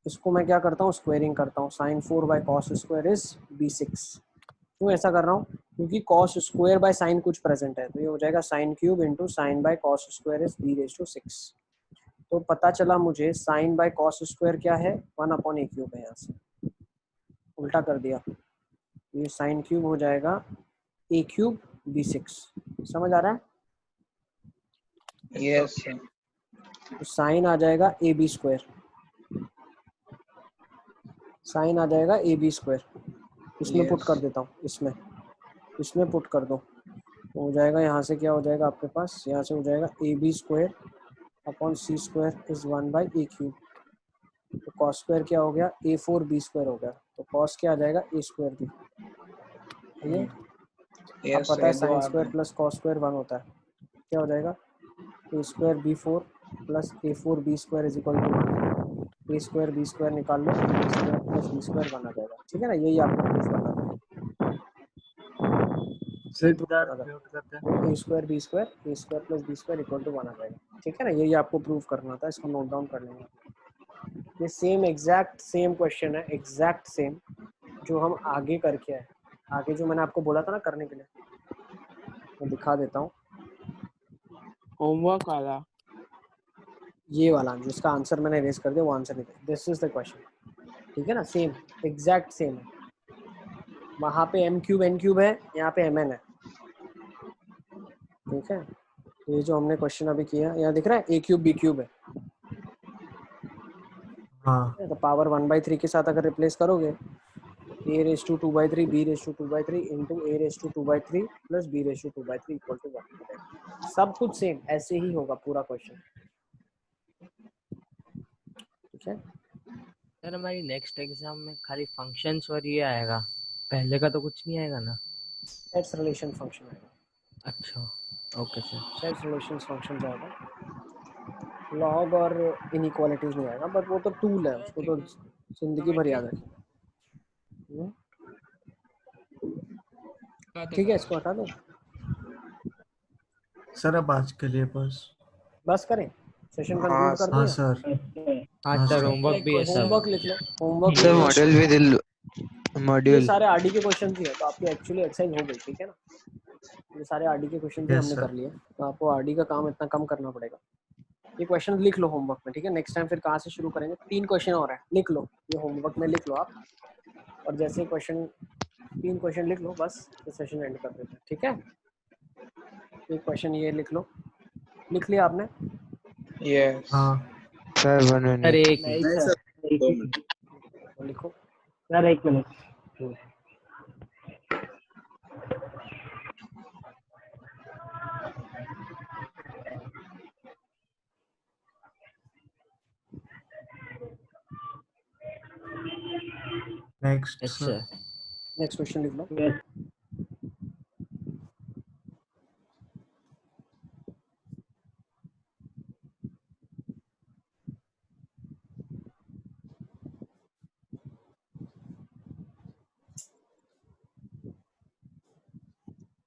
इसको मैं क्या करता हूँ, स्क्वायरिंग करता हूँ। Sine 4 by cos square is b6। क्यों ऐसा कर रहा हूँ, क्योंकि कॉस स्क्वायर बाय साइन कुछ प्रेजेंट है, तो ये हो जाएगा sine cube into sine by cos square is b6। तो पता चला मुझे साइन बाय कॉस स्क्वायर क्या है, 1/a क्यूब है। यहाँ से उल्टा कर दिया, ये साइन क्यूब हो जाएगा a क्यूब b6। समझ आ रहा है? यस तो साइन आ जाएगा ए बी स्क्वायर, साइन आ जाएगा ए बी स्क्वायर। इसमें पुट कर देता हूँ, इसमें पुट कर दो, हो जाएगा यहाँ से क्या हो जाएगा आपके पास, यहाँ से हो जाएगा a b square upon c square is 1 by a cube. तो कॉस स्क्वायर क्या हो गया, a4 b स्क्वायर हो गया। तो कॉस क्या आ जाएगा, a स्क्वायर b। अब पता है sine square plus cos square 1 होता है, क्या हो जाएगा a square b4 plus a4 b square is equal to a square b square निकाल लो, a square plus b square बना जाएगा। ठीक है ना, यही आपको प्रूफ करना था। a square b square, a square plus b square equal to 1 आ जाएगा। ठीक है ना, यही आपको प्रूफ करना था, इसको नोट डाउन कर लेंगे। ये सेम एग्जैक्ट सेम क्वेश्चन है, एग्जैक्ट सेम जो हम आगे करके आए। आगे जो मैंने आपको बोला था ना करने के लिए, मैं दिखा देता हूँ। होमवर्क वाला, ये वाला जिसका आंसर मैंने रेज कर दिया, वो आंसर नहीं था। This is the question. ठीक है ना, सेम एग्जैक्ट सेम है। वहाँ पे m क्यूब n क्यूब है, यहाँ पे mn है। ठीक है, ये जो हमने क्वेश्चन अभी किया, यहाँ दिख रहा है a क्यूब b क्यूब है। हाँ। तो पावर 1/3 के साथ अगर रिप्लेस करोगे, a⁴ b⁴ into a⁴ plus b⁴ equal to 1। सब कुछ सेम ऐसे ही होगा पूरा क्वेश्चन। ठीक है सर, हमारी नेक्स्ट एग्जाम में खाली फंक्शंस और ये आएगा, पहले का तो कुछ नहीं आएगा ना? सेट्स रिलेशन फंक्शन आएगा। अच्छा, okay sir. Sets relation function जाएगा, लॉग और इनइक्वालिटीज नहीं आएगा, बट वो तो टूल है, उसको तो जिंदगी भर याद रखें। ठीक है, इसको हटा दो सर। अब आज के लिए बस करें, सेशन कंक्लूड कर हाँ दिया। सर। हाँ सर, होमवर्क भी है सर। होमवर्क लिख लो, होमवर्क सर मॉड्यूल भी दिल ये मॉड्यूल सारे आरडी के क्वेश्चन ही है, तो आपकी एक्चुअली एक्सरसाइज हो गई। ठीक है ना, ये सारे आरडी के क्वेश्चन भी Yes, हमने sir. कर लिए, तो आपको आरडी का काम इतना कम करना पड़ेगा। ये क्वेश्चन लिख लो होमवर्क में। ठीक है, नेक्स्ट टाइम फिर कहाँ से शुरू करेंगे, 3 क्वेश्चन और है, लिख लो, ये होमवर्क में लिख लो आप। और जैसे क्वेश्चन 3 क्वेश्चन लिख लो, बस तो सेशन एंड कर देते हैं। ठीक है, एक क्वेश्चन ये लिख लो, लिख लिया आपने? Yes sir 1 sir minute. एक नहीं मिनट। Sir, 2 minute. तो लिखो। Sir 1 minute. Next yes sir. Sir. Next question लिख लो।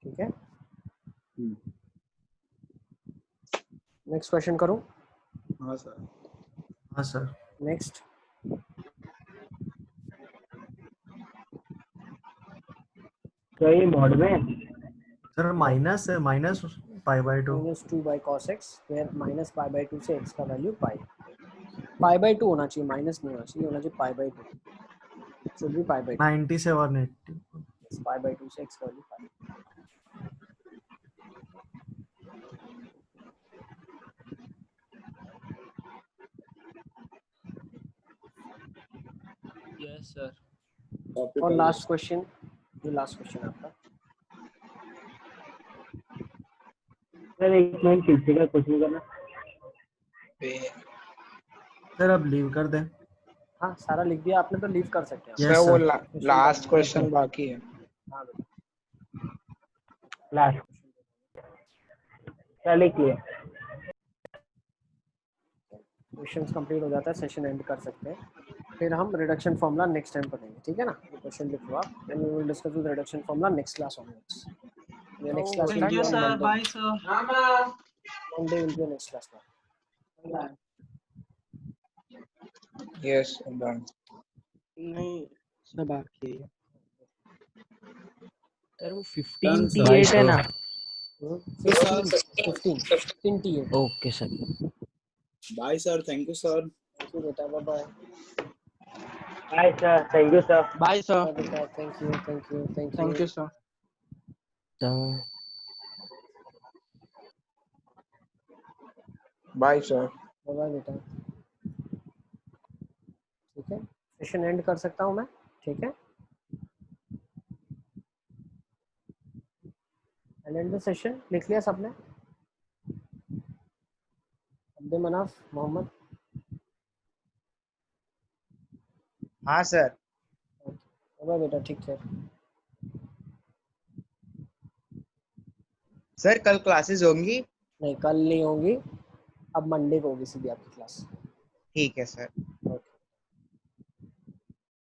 ठीक है, नेक्स्ट क्वेश्चन करूं? हाँ सर। हाँ सर। नेक्स्ट क्या ये मॉड में? सर माइनस है, -π/2। -2 by cos x, where -π/2 से x का वैल्यू π/2 होना चाहिए, माइनस नहीं होना चाहिए, होना चाहिए π/2। Should be π/2। 97 80। π/2 से x का वैल्यू π। Yes sir. और लास्ट क्वेश्चन, ये लास्ट क्वेश्चन आपका। सर एक मिनट पीछे का कुछ नहीं करना। सर अब लीव कर दें। हाँ सारा लिख दिया आपने तो लीव कर सकते हैं। सर वो लास्ट क्वेश्चन बाकी है। हाँ लास्ट क्या लिख लिया? क्वेश्चंस कंप्लीट हो जाता है, सेशन एंड कर सकते हैं। फिर हम रिडक्शन फॉर्मूला नेक्स्ट टाइम पढ़ेंगे, ठीक है ना। ये क्वेश्चन लिख लो आप, and we will discuss the reduction formula next class onwards. ये next class thank you sir, bye sir. Monday will be next class. Yes done. नहीं सर बाकी है। सर वो 15 T8 है ना? 15 T8। Okay sir. Bye sir, thank you sir. Thank you बेटा, bye bye. Bye sir, thank you sir. Bye sir. बेटा thank you thank you thank you thank you sir. Bye sir. Bye bye बेटा। ठीक है, session and कर सकता हूँ मैं, ठीक है। एंड द सेशन लिख लिया सबने? अब्दुल मनाफ मोहम्मद। हाँ सर। बाय बेटा, ठीक है। सर कल क्लासेस होंगी? नहीं कल नहीं होगी, अब मंडे को होगी सीधी आपकी क्लास। ठीक है सर।